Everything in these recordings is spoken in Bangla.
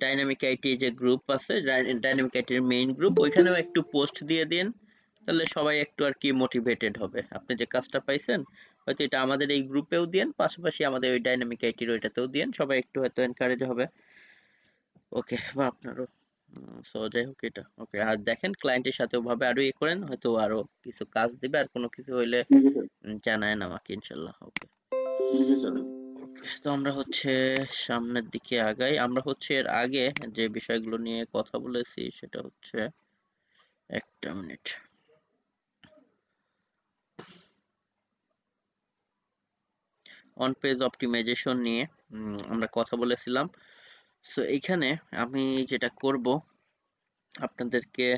ডাইনামিক আইটি যে গ্রুপ আছে, ডাইনামিক আইটির মেইন গ্রুপ, ওইখানেও একটু পোস্ট দিয়ে দিন, তাহলে সবাই একটু আর কি মোটিভেটেড হবে। আপনি যে কাজটা পাইছেন হয়তো এটা আমাদের এই গ্রুপেও দিন, পাশাপাশি আমাদের ওই ডাইনামিক আইটির ওইটাতেও দিন, সবাই একটু হয়তো এনকারেজ হবে। ওকে, বা আপনারও। সো যাই হোক এটা ওকে। আর দেখেন ক্লায়েন্টের সাথেও ভাবে আরো ইয়ে করেন, হয়তো আরো কিছু কাজ দিবে, আর কোনো কিছু হইলে জানায়েন আমাকে ইনশাল্লাহ। ওকে ওকে, তো আমরা হচ্ছে সামনের দিকে আগাই। আমরা হচ্ছে এর আগে যে বিষয়গুলো নিয়ে কথা বলেছি সেটা হচ্ছে, একটা মিনিট, অন পেজ অপটিমাইজেশন নিয়ে আমরা কথা বলেছিলাম। সো এইখানে আমি যেটা করব আপনাদেরকে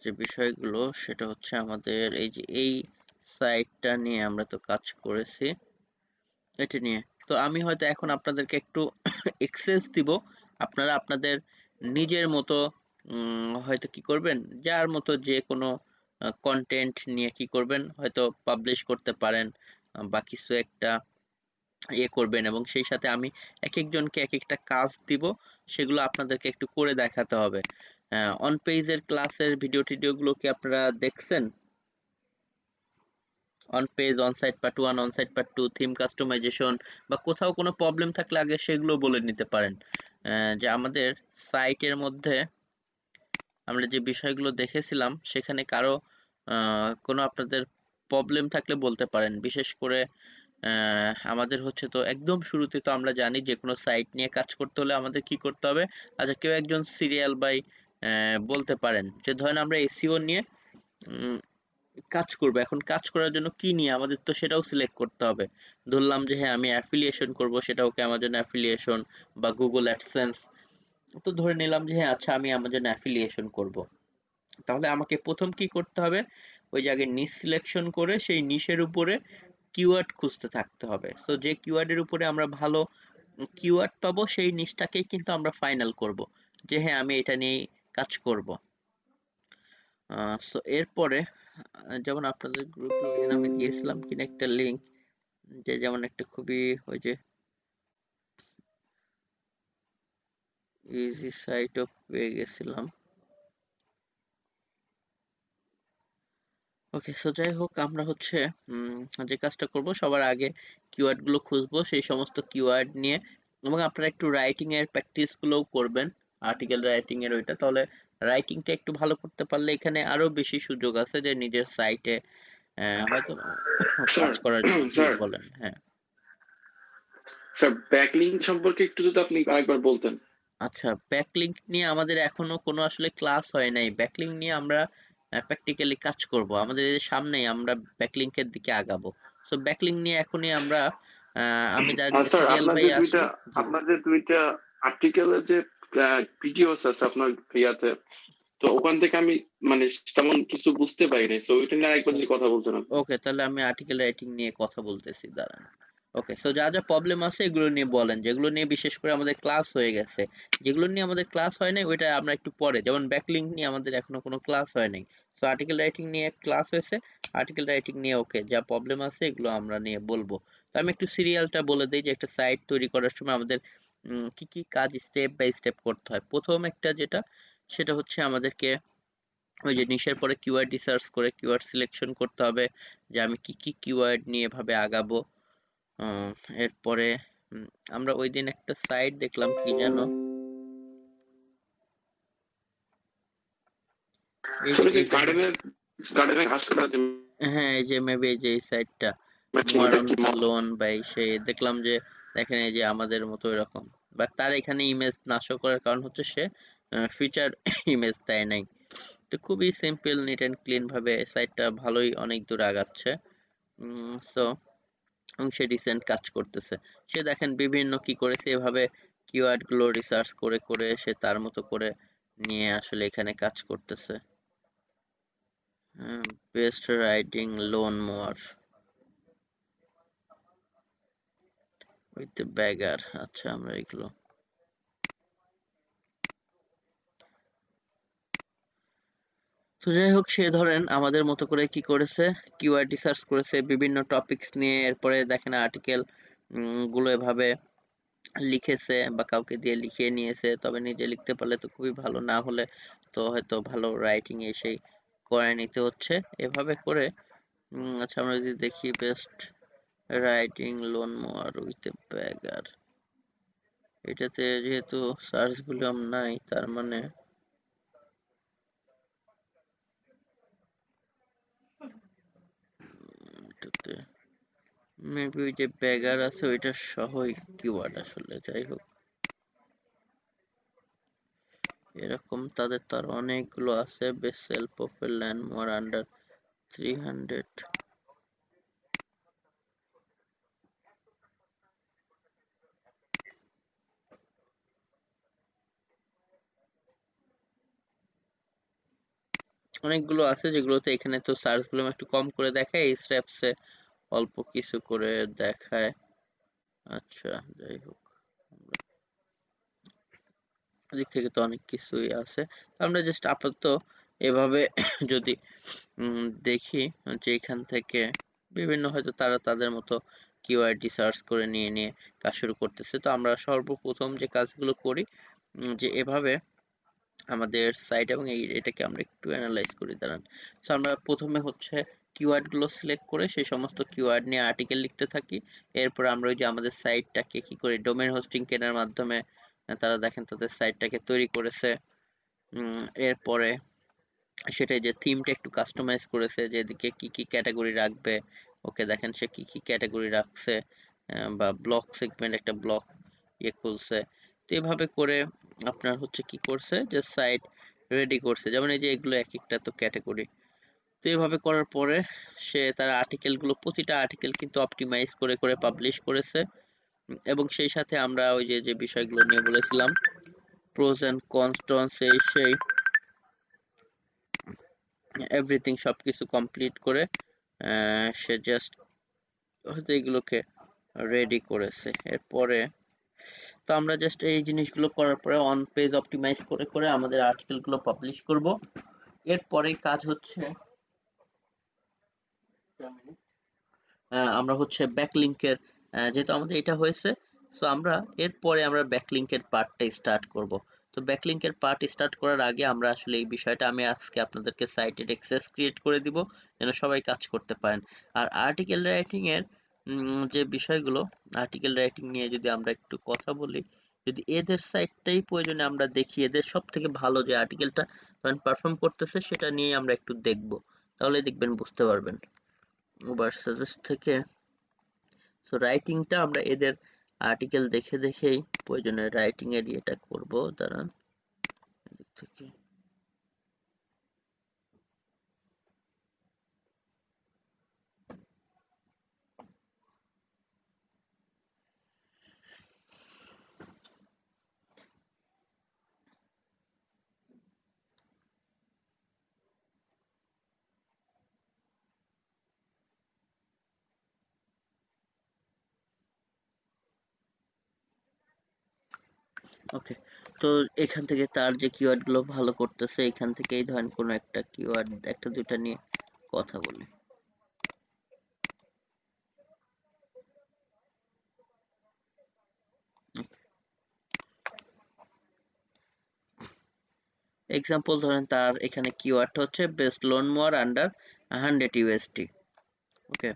যে বিষয়গুলো সেটা হচ্ছে, আমাদের এই যে এই সাইটটা নিয়ে আমরা তো কাজ করেছি, এটা নিয়ে তো আমি হয়তো এখন আপনাদেরকে একটু এক্সেস দিব। আপনারা আপনাদের নিজের মতো হয়তো কি করবেন, যার মতো যে কোনো কন্টেন্ট নিয়ে কি করবেন, হয়তো পাবলিশ করতে পারেন বা কিছু একটা ইয়ে করবেন, এবং সেই সাথে আমি এক একজনকে এক একটা কাজ দিব, সেগুলো আপনাদেরকে একটু করে দেখাতে হবে। অন পেজের ক্লাসের ভিডিও টিডিওগুলো কি আপনারা দেখছেন? On page, on site part 1, on site part 2, theme customization, বা কোথাও কোনো প্রবলেম থাকলে আগে সেগুলো বলে নিতে পারেন। যে আমাদের সাইটের মধ্যে আমরা যে বিষয়গুলো দেখেছিলাম সেখানে কারো কোনো আপনাদের প্রবলেম থাকলে বলতে পারেন। বিশেষ করে আমাদের হচ্ছে, তো একদম শুরুতে তো আমরা জানি যে কোনো সাইট নিয়ে কাজ করতে হলে আমাদের কি করতে হবে। আচ্ছা, কেউ একজন সিরিয়াল বাই বলতে পারেন যে ধরেন আমরা এসইও নিয়ে উম, কাজ করব, এখন কাজ করার জন্য কি নিয়ে আমাদের তো সেটাও সিলেক্ট করতে হবে। ধরলাম যে হ্যাঁ আমি অ্যাফিলিয়েশন করব, সেটা ওকে অ্যামাজন অ্যাফিলিয়েশন বা গুগল অ্যাডসেন্স। তো ধরে নিলাম যে হ্যাঁ আচ্ছা আমি অ্যামাজন অ্যাফিলিয়েশন করব, তাহলে আমাকে প্রথম কি করতে হবে, ওই জায়গায় নিশ সিলেকশন করে সেই নিশের উপরে কিওয়ার্ড খুঁজতে থাকতে হবে। সো যে কিওয়ার্ডের উপরে আমরা ভালো কিওয়ার্ড পাবো সেই নিশটাকেই কিন্তু আমরা ফাইনাল করব, যে হ্যাঁ আমি এটা নিয়ে কাজ করব। সো এরপরে যেমন আপনাদের গ্রুপে ওইদিন আমি দিয়েছিলাম কিনা একটা লিংক, যে যেমন একটা খুবই ওই যে ইজি সাইটও পেয়ে গেছিলাম। ওকে, সো যাই হোক আমরা হচ্ছে যে কাজটা করব, সবার আগে কিওয়ার্ড গুলো খুঁজবো, সেই সমস্ত কিওয়ার্ড নিয়ে, এবং আপনারা একটু রাইটিং এর প্র্যাকটিস গুলোও করবেন, আর্টিকেল রাইটিং এর ওইটা, তাহলে রাইটিংটা একটু ভালো করতে পারলে এখানে আরো বেশি সুযোগ আছে যে নিজের সাইটে হয়তো স্যার কাজ করার জন্য। জি স্যার বলেন। হ্যাঁ স্যার ব্যাকলিংক সম্পর্কে একটু যদি আপনি আরেকবার বলতেন। আচ্ছা, ব্যাকলিংক নিয়ে আমাদের এখনো কোনো আসলে ক্লাস হয় নাই। ব্যাকলিংক নিয়ে আমরা প্র্যাকটিক্যালি কাজ করব, আমাদের এই যে সামনেই আমরা ব্যাকলিংকের দিকে আগাবো। সো ব্যাকলিংক নিয়ে এখনই আমরা আমি যার যে স্যার সিরিয়াল বাই আপনাদের আসি। দুইটা জি আপনাদের দুইটা আর্টিকেলের যে পিডিএফ আছে আপনার ইয়াতে, তো ওখান থেকে আমি মানে তেমন কিছু বুঝতে পারি নাই, তো ওইটা নিয়ে আরেকবার যদি কথা বলতেন আপনি। ওকে, তাহলে আমি আর্টিকেল রাইটিং নিয়ে কথা বলতেছি, দাঁড়ান। ওকে, সো যা যা প্রবলেম আছে এগুলো নিয়ে বলেন, যেগুলো নিয়ে বিশেষ করে আমাদের ক্লাস হয়ে গেছে। যেগুলো নিয়ে আমাদের ক্লাস হয় নাই ওইটা আমরা একটু পরে, যেমন ব্যাকলিংক নিয়ে আমাদের এখনো কোনো ক্লাস হয় নাই। সো আর্টিকেল রাইটিং নিয়ে ক্লাস হয়েছে, আর্টিকেল রাইটিং নিয়ে ওকে যা প্রবলেম আছে এগুলো আমরা নিয়ে বলবো। তো আমি একটু সিরিয়ালটা বলে দিই, যে একটা সাইট তৈরি করার সময় আমাদের কি কি কাজ স্টেপ বাই স্টেপ করতে হয়। প্রথম একটা যেটা, সেটা হচ্ছে আমাদেরকে ওই যে নিশের পরে কিওয়ার্ড রিসার্চ করে কিওয়ার্ড সিলেকশন করতে হবে, যে আমি কি কি কিওয়ার্ড নিয়ে এভাবে আগাবো। উম, এরপরে উম, আমরা ওই দিন একটা সাইট দেখলাম, কি যেন, এই যে স্যার যে এই যে গার্ডেনের গার্ডেনের ঘাস কাটা যে হ্যাঁ এই যে মেবি এই যে এই সাইটটা মেশিন, মোয়ার ওটা অন কি দ্য লোন বাই, সে দেখলাম যে দেখেন এই যে আমাদের মতো এরকম, বাট তার এখানে ইমেজ না শো করার কারণ হচ্ছে সে ফিচার ইমেজ দেয় নাই। তো খুবই সিম্পল নিট এন্ড ক্লিন ভাবে সাইটটা ভালোই অনেক দূর আগাচ্ছে। সো এবং সে রিসেন্ট কাজ করতেছে। সে দেখেন বিভিন্ন কি করেছে, এভাবে কিওয়ার্ড গুলো রিসার্চ করে করে সে তার মতো করে নিয়ে আসলে এখানে কাজ করতেছে। Best riding lawn mower with the bagger. আচ্ছা আমরা এগুলো, তো যাই হোক সে ধরেন আমাদের মতো করে কি করেছে, কিওয়ার্ড রিসার্চ করেছে বিভিন্ন টপিকস নিয়ে, এরপরে দেখেন আর্টিকেল গুলো এভাবে লিখেছে বা কাউকে দিয়ে লিখিয়ে নিয়েছে, তবে নিজে লিখতে পারলে তো খুবই ভালো, না হলে তো হয়তো ভালো রাইটিং এসেই করে নিতে হচ্ছে। এভাবে করে আচ্ছা আমরা যদি দেখি best riding lawn mower with a bagger, এটাতে যেহেতু সার্চ ভলিউম নাই, তার মানে এটাতে মেবি ওই যে ব্যাগার আছে ওইটা সহই কিওয়ার্ড আসলে। যাই হোক, এরকম তাদের তো আর অনেকগুলো আছে। বেস্ট সেলফ প্রোফাইল ল্যান্ড মোর আন্ডার 300, অনেকগুলো আছে যেগুলোতে এখানে তো সার্চ ভলিউম একটু কম করে দেখায়, এই স্ট্র্যাপসে অল্প কিছু করে দেখায়। আচ্ছা যাই হোক, দিক থেকে তো অনেক কিছুই আছে। আমরা জাস্ট আপাতত এভাবে যদি দেখি যে এখান থেকে বিভিন্ন হয়তো তারা তাদের মতো কিওয়ার্ড সার্চ করে নিয়ে নিয়ে কাজ শুরু করতেছে। তো আমরা সর্বপ্রথম যে কাজগুলো করি যে এভাবে আমাদের সাইট এবং এটাকে আমরা একটু অ্যানালাইজ করি, দাঁড়ান। তো আমরা প্রথমে হচ্ছে কিওয়ার্ড গুলো সিলেক্ট করে সেই সমস্ত কিওয়ার্ড নিয়ে আর্টিকেল লিখতে থাকি। এরপর আমরা ওই যে আমাদের সাইটটাকে কি করে ডোমেইন হোস্টিং কেনার মাধ্যমে তারা দেখেন তাদের সাইটটাকে তৈরি করেছে। এরপরে সেটাই যে থিমটা একটু কাস্টমাইজ করেছে, যে এদিকে কি কি ক্যাটাগরি রাখবে। ওকে দেখেন সে কি কি ক্যাটাগরি রাখছে, বা ব্লক সেগমেন্ট একটা ব্লক খুলছে। তো এভাবে করে আপনার হচ্ছে কি করছে যে সাইট রেডি করছে, যেমন এই যে এগুলো এক একটা তো ক্যাটাগরি। তো এভাবে করার পরে সে তার আর্টিকেল গুলো প্রতিটা আর্টিকেল কিন্তু অপটিমাইজ করে করে পাবলিশ করেছে। এবং সেই সাথে আমরা ওই যে যে বিষয়গুলো নিয়ে বলেছিলাম প্রোজ এন্ড কনস সেই এভরিথিং সবকিছু কমপ্লিট করে সে জাস্ট হয়তো এগুলোকে রেডি করেছে। এরপরে তো আমরা জাস্ট এই জিনিসগুলো করার পরে অন পেজ অপটিমাইজ করে করে আমাদের আর্টিকেলগুলো পাবলিশ করব। এরপরে কাজ হচ্ছে আমরা হচ্ছে ব্যাকলিংকের, যেহেতু আমাদের এটা হয়েছে, সো আমরা এরপরে আমরা ব্যাকলিংকের পার্টটা স্টার্ট করব। তো ব্যাকলিংকের পার্ট স্টার্ট করার আগে আমরা আসলে এই বিষয়টা আমি আজকে আপনাদেরকে সাইটের অ্যাক্সেস ক্রিয়েট করে দিব যেন সবাই কাজ করতে পারেন। আর আর্টিকেল রাইটিং এর যে বিষয়গুলো, আর্টিকেল রাইটিং নিয়ে যদি আমরা একটু কথা বলি, যদি এদের সাইটটাই প্রয়োজনে আমরা দেখি এদের সব থেকে ভালো যে আর্টিকেলটা পারফর্ম করতেছে সেটা নিয়ে আমরা একটু দেখব, তাহলে দেখবেন বুঝতে পারবেন। ওভার সাজেস্ট থেকে সো রাইটিংটা আমরা এদের আর্টিকেল দেখে দেখেই প্রয়োজনে রাইটিং এর ইয়েটা করব, দাঁড়ান এদিক থেকে। ওকে, তো এখান থেকে তার যে কিওয়ার্ড গুলো ভালো করতেছে এখান থেকেই ধরেন কোনো একটা কিওয়ার্ড একটা দুইটা নিয়ে কথা বলি। এক্সাম্পল ধরেন তার এখানে কিওয়ার্ডটা হচ্ছে best lawn mower under 100 USD. Okay,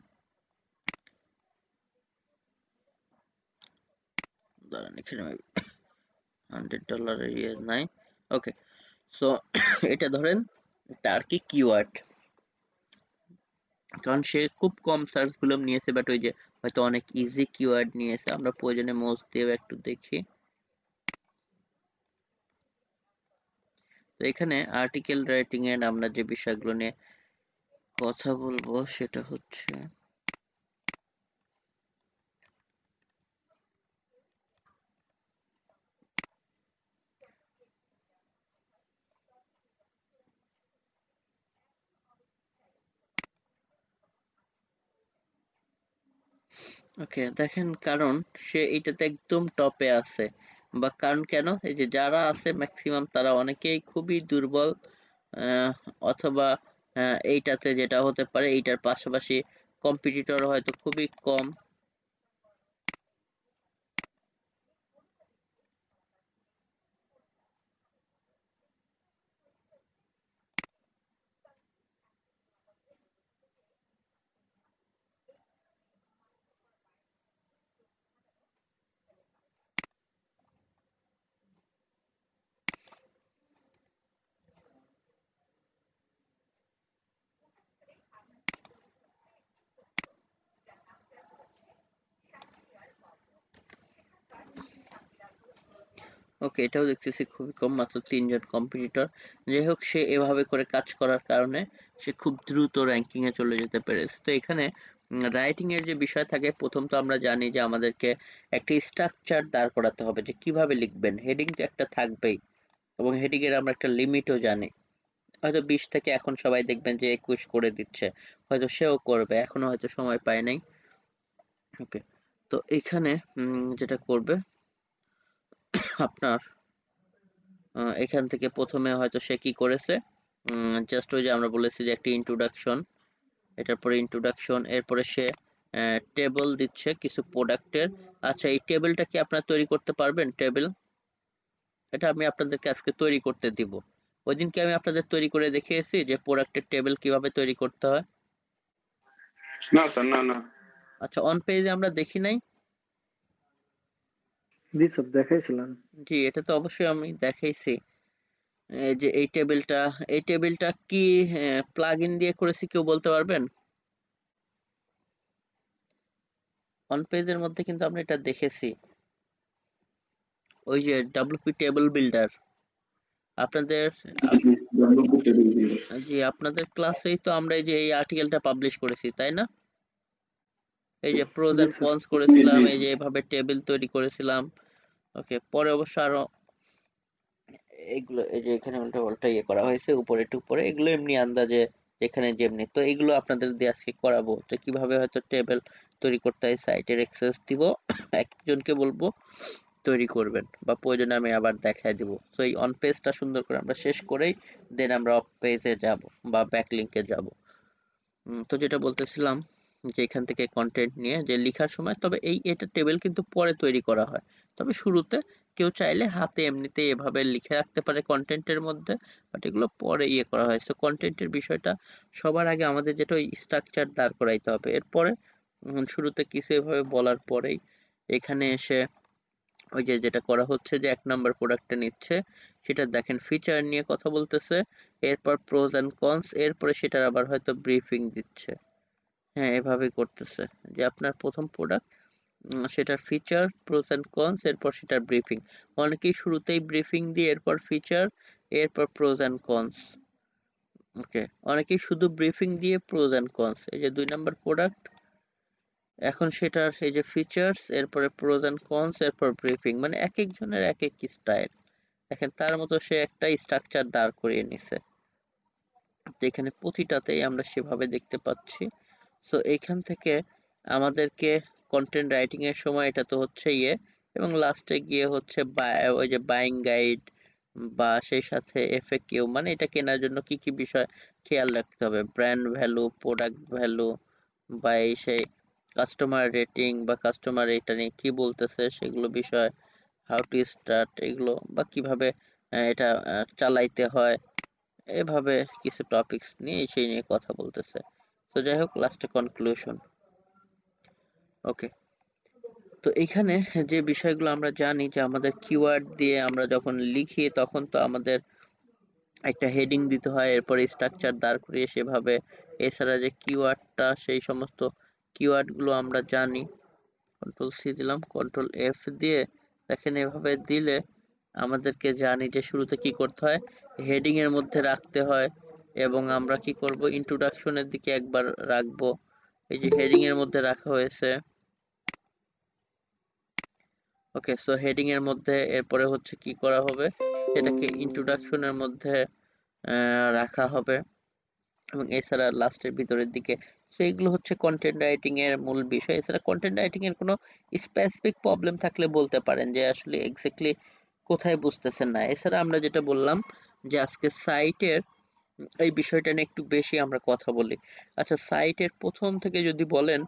দাঁড়ান এখানে $100 ইয়ে নাই। ওকে, সো এটা ধরেন তার কি কিওয়ার্ড, কারণ সে খুব কম সার্চ ভলিউম নিয়েছে, বাট ওই যে হয়তো অনেক ইজি কিওয়ার্ড নিয়েছে। আমরা প্রয়োজনে মোজ দিয়েও একটু দেখি। তো এখানে আর্টিকেল রাইটিং এর আমরা যে বিষয়গুলো নিয়ে কথা বলবো সেটা হচ্ছে ওকে দেখেন, কারণ সে এইটাতে একদম টপে আছে, বা কারণ কেন এই যে যারা আছে ম্যাক্সিমাম তারা অনেকেই খুবই দুর্বল, আহ, অথবা এইটাতে যেটা হতে পারে এইটার পাশাপাশি কম্পিটিটর হয়তো খুবই কম। ওকে, এটাও দেখতেছি খুবই কম, মাত্র ৩ জন কম্পিটিটর। যাই হোক, সে এভাবে করে কাজ করার কারণে সে খুব দ্রুত র্যাঙ্কিং এ চলে যেতে পেরেছে। তো এখানে রাইটিং এর যে বিষয় থাকে, প্রথম তো আমরা জানি যে আমাদেরকে একটা স্ট্রাকচার দাঁড় করাতে হবে যে কিভাবে লিখবেন। হেডিং তো একটা থাকবেই, এবং হেডিং এর আমরা একটা লিমিটও জানি। হয়তো 20 থেকে এখন সবাই দেখবেন যে 21 করে দিচ্ছে, হয়তো সেও করবে, এখনো হয়তো সময় পায় নাই। ওকে, তো এখানে যেটা করবে আপনার এখান থেকে প্রথমে হয়তো সে কি করেছে, জাস্ট ওই যে আমরা বলেছি যে একটা ইন্ট্রোডাকশন, এটার পরে ইন্ট্রোডাকশন, এরপরে সে টেবল দিচ্ছে কিছু প্রোডাক্টের। আচ্ছা, এই টেবিলটা কি আপনারা তৈরি করতে পারবেন? টেবিল, এটা আমি আপনাদেরকে আজকে তৈরি করতে দিব। ওই দিনকে আমি আপনাদের তৈরি করে দেখিয়েছি যে প্রোডাক্টের টেবিল কিভাবে তৈরি করতে হয়। না স্যার, না না। আচ্ছা, অন পেজে আমরা দেখি নাই? জি স্যার, দেখাইছিলেন। জি, এটা তো অবশ্যই আমি দেখাইছি। এই যে এই টেবিলটা কি প্লাগ ইন দিয়ে করেছি, কেউ বলতে পারবেন? অন পেজের মধ্যে কিন্তু আমরা এটা দেখেছি, ওই যে ডাব্লিউপি টেবিল বিল্ডার। আপনাদের জি, আপনাদের ক্লাসেই তো আমরা এই যে এই আর্টিকেলটা পাবলিশ করেছি, তাই না? এই যে প্রোজ জি এন্ড স্যার। কনস করেছিলাম, এই যে এভাবে টেবিল তৈরি করেছিলাম। ওকে, পরে অবশ্য আরো এগুলো এই যে এখানে উল্টা পাল্টা ইয়ে করা হয়েছে উপরে টুপরে, এগুলো এমনি আন্দাজে যেখানে যেমনি। তো এগুলো আপনাদের দিয়ে আজকে করাবো যে কিভাবে হয়তো টেবিল তৈরি করতে হয়। সাইটের অ্যাক্সেস দিব, একজনকে বলবো তৈরি করবেন, বা প্রয়োজনে আমি আবার দেখায় দিব। তো এই অন পেজটা সুন্দর করে আমরা শেষ করেই দেন আমরা অফ পেজে যাব বা ব্যাকলিংকে যাব। তো যেটা বলতেছিলাম যে এখান থেকে কন্টেন্ট নিয়ে যে লেখার সময়, তবে এটা টেবিল কিন্তু পরে তৈরি করা হয়। তবে শুরুতে কেউ চাইলে হাতে এমনিতে এভাবে লিখে রাখতে পারে কন্টেন্টের মধ্যে, বাট এগুলো পরে ইয়ে করা হয়। তো কন্টেন্টের বিষয়টা সবার আগে আমাদের যেটা ওই স্ট্রাকচার দাঁড় করাইতে হবে। এরপরে শুরুতে কিছু এভাবে বলার পরেই এখানে এসে ওই যে যেটা করা হচ্ছে যে 1 নাম্বার প্রোডাক্টটা নিচ্ছে, সেটা দেখেন ফিচার নিয়ে কথা বলতেছে, এরপর প্রোজ এন্ড কনস, এরপরে সেটার আবার হয়তো ব্রিফিং দিচ্ছে। হ্যাঁ, এভাবেই করতেছে যে আপনার প্রথম প্রোডাক্ট, সেটার ফিচার, প্রোজ এন্ড কনস, এরপর সেটার ব্রিফিং। অনেকেই শুরুতেই ব্রিফিং দিয়ে এরপর ফিচার, এরপর প্রোজ এন্ড কনস। ওকে, অনেকেই শুধু ব্রিফিং দিয়ে প্রোজ এন্ড কনস। এই যে 2 নাম্বার প্রোডাক্ট, এখন সেটার এই যে ফিচার্স, এরপরে প্রোজ এন্ড কনস, এরপর ব্রিফিং, মানে এক একজনের এক এক স্টাইল। দেখেন তার মতো সে একটা স্ট্রাকচার দাঁড় করিয়ে নিছে। তো এখানে প্রতিটাতেই আমরা সেভাবে দেখতে পাচ্ছি। সো এইখান থেকে আমাদেরকে কন্টেন্ট রাইটিং এর সময় এটা তো হচ্ছে ইয়ে, এবং লাস্টে গিয়ে হচ্ছে ওই যে বাইং গাইড, বা সেই সাথে এফএকিউ, মানে এটা কেনার জন্য কি কি বিষয় খেয়াল রাখতে হবে, ব্র্যান্ড ভ্যালু, প্রোডাক্ট ভ্যালু, বা এই সেই কাস্টমার রেটিং, বা কাস্টমার এটা নিয়ে কি বলতেছে সেগুলো বিষয়, হাউ টু স্টার্ট এগুলো, বা কিভাবে এটা চালাইতে হয়, এভাবে কিছু টপিকস নিয়ে সেই নিয়ে কথা বলতেছে। তো যাই হোক, লাস্টে কনক্লুশন। ওকে, তো এখানে যে বিষয়গুলো আমরা জানি যে আমাদের কিওয়ার্ড দিয়ে আমরা যখন লিখি তখন তো আমাদের একটা হেডিং দিতে হয়, এরপরে স্ট্রাকচার দাঁড় করিয়ে সেভাবে। এছাড়া যে কিওয়ার্ডটা, সেই সমস্ত কিওয়ার্ড গুলো আমরা জানি। কন্ট্রোল সি দিলাম, কন্ট্রোল এফ দিয়ে দেখেন এভাবে দিলে আমাদেরকে জানি যে শুরুতে কি করতে হয়, হেডিং এর মধ্যে রাখতে হয়, এবং আমরা কি করব, ইন্ট্রোডাকশনের দিকে একবার রাখবো। এই যে হেডিং এর মধ্যে রাখা হয়েছে। ওকে, সো হেডিং এর মধ্যে এরপরে হচ্ছে কি করা হবে, সেটাকে ইন্ট্রোডাকশনের মধ্যে রাখা হবে, এবং এছাড়া লাস্টের ভিতরের দিকে। সেইগুলো হচ্ছে কন্টেন্ট রাইটিং এর মূল বিষয়। এছাড়া কন্টেন্ট রাইটিং এর কোনো স্পেসিফিক প্রবলেম থাকলে বলতে পারেন যে আসলে এক্স্যাক্টলি কোথায় বুঝতেছেন না। এছাড়া আমরা যেটা বললাম যে আজকে সাইটের এই বিষয়টা নিয়ে একটু বেশি আমরা কথা বলি। আচ্ছা, সাইটের প্রথম থেকে যদি বলেন,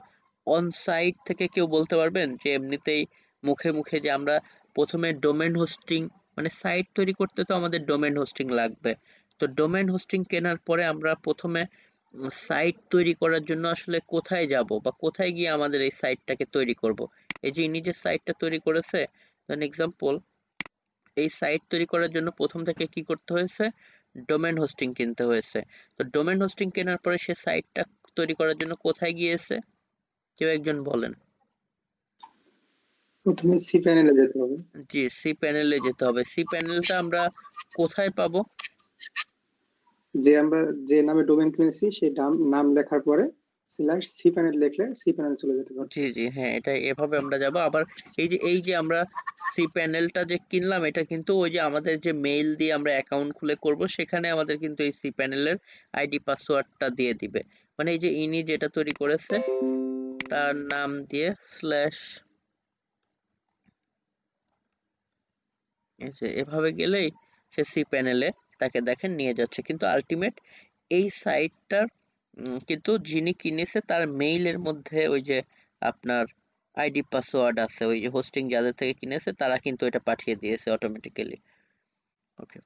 অন সাইট থেকে কেউ বলতে পারবেন যে এমনিতেই মুখে মুখে যে আমরা প্রথমে ডোমেন হোস্টিং, মানে সাইট তৈরি করতে তো আমাদের ডোমেন হোস্টিং লাগবে। তো ডোমেন হোস্টিং কেনার পরে আমরা প্রথমে সাইট তৈরি করার জন্য আসলে কোথায় যাব, বা কোথায় গিয়ে আমাদের এই সাইটটাকে তৈরি করব। এই যে নিজের সাইটটা তৈরি করেছে, ধরেন এক্সাম্পল, এই সাইট তৈরি করার জন্য প্রথম থেকে কি করতে হয়েছে, ডোমেন হোস্টিং কিনতে হয়েছে। তো ডোমেন হোস্টিং কেনার পরে সে সাইটটা তৈরি করার জন্য কোথায় গিয়েছে, কেউ একজন বলেন। প্রথমে সি প্যানেলে যেতে হবে। জি, সি প্যানেলে যেতে হবে। সি প্যানেলটা আমরা কোথায় পাবো? আমরা যে নামে ডোমেইন কিনেছি সেই নাম লেখার পরে স্ল্যাশ সি প্যানেল লিখলে সি প্যানেল চলে যেতে পারে। জি হ্যাঁ, এটা এভাবে আমরা যাব। আবার এই যে আমরা সি প্যানেলটা যে কিনলাম, এটা কিন্তু ওই যে আমাদের যে মেইল দিয়ে আমরা অ্যাকাউন্ট খুলে করব, সেখানে আমাদের কিন্তু এই সি প্যানেলের আইডি পাসওয়ার্ডটা দিয়ে দিবে। মানে এই যে ইনি যেটা তৈরি করেছে তার নাম দিয়ে স্ল্যাশ, এই যে এভাবে গেলেই সে সি প্যানেলে তাকে দেখেন নিয়ে যাচ্ছে। কিন্তু আলটিমেট এই সাইটটার কিন্তু যিনি কিনেছে তার মেইলের মধ্যে ওই যে আপনার আইডি পাসওয়ার্ড আছে, ওই যে হোস্টিং যাদের থেকে কিনেছে তারা কিন্তু এটা পাঠিয়ে দিয়েছে অটোমেটিক্যালি। ওকে,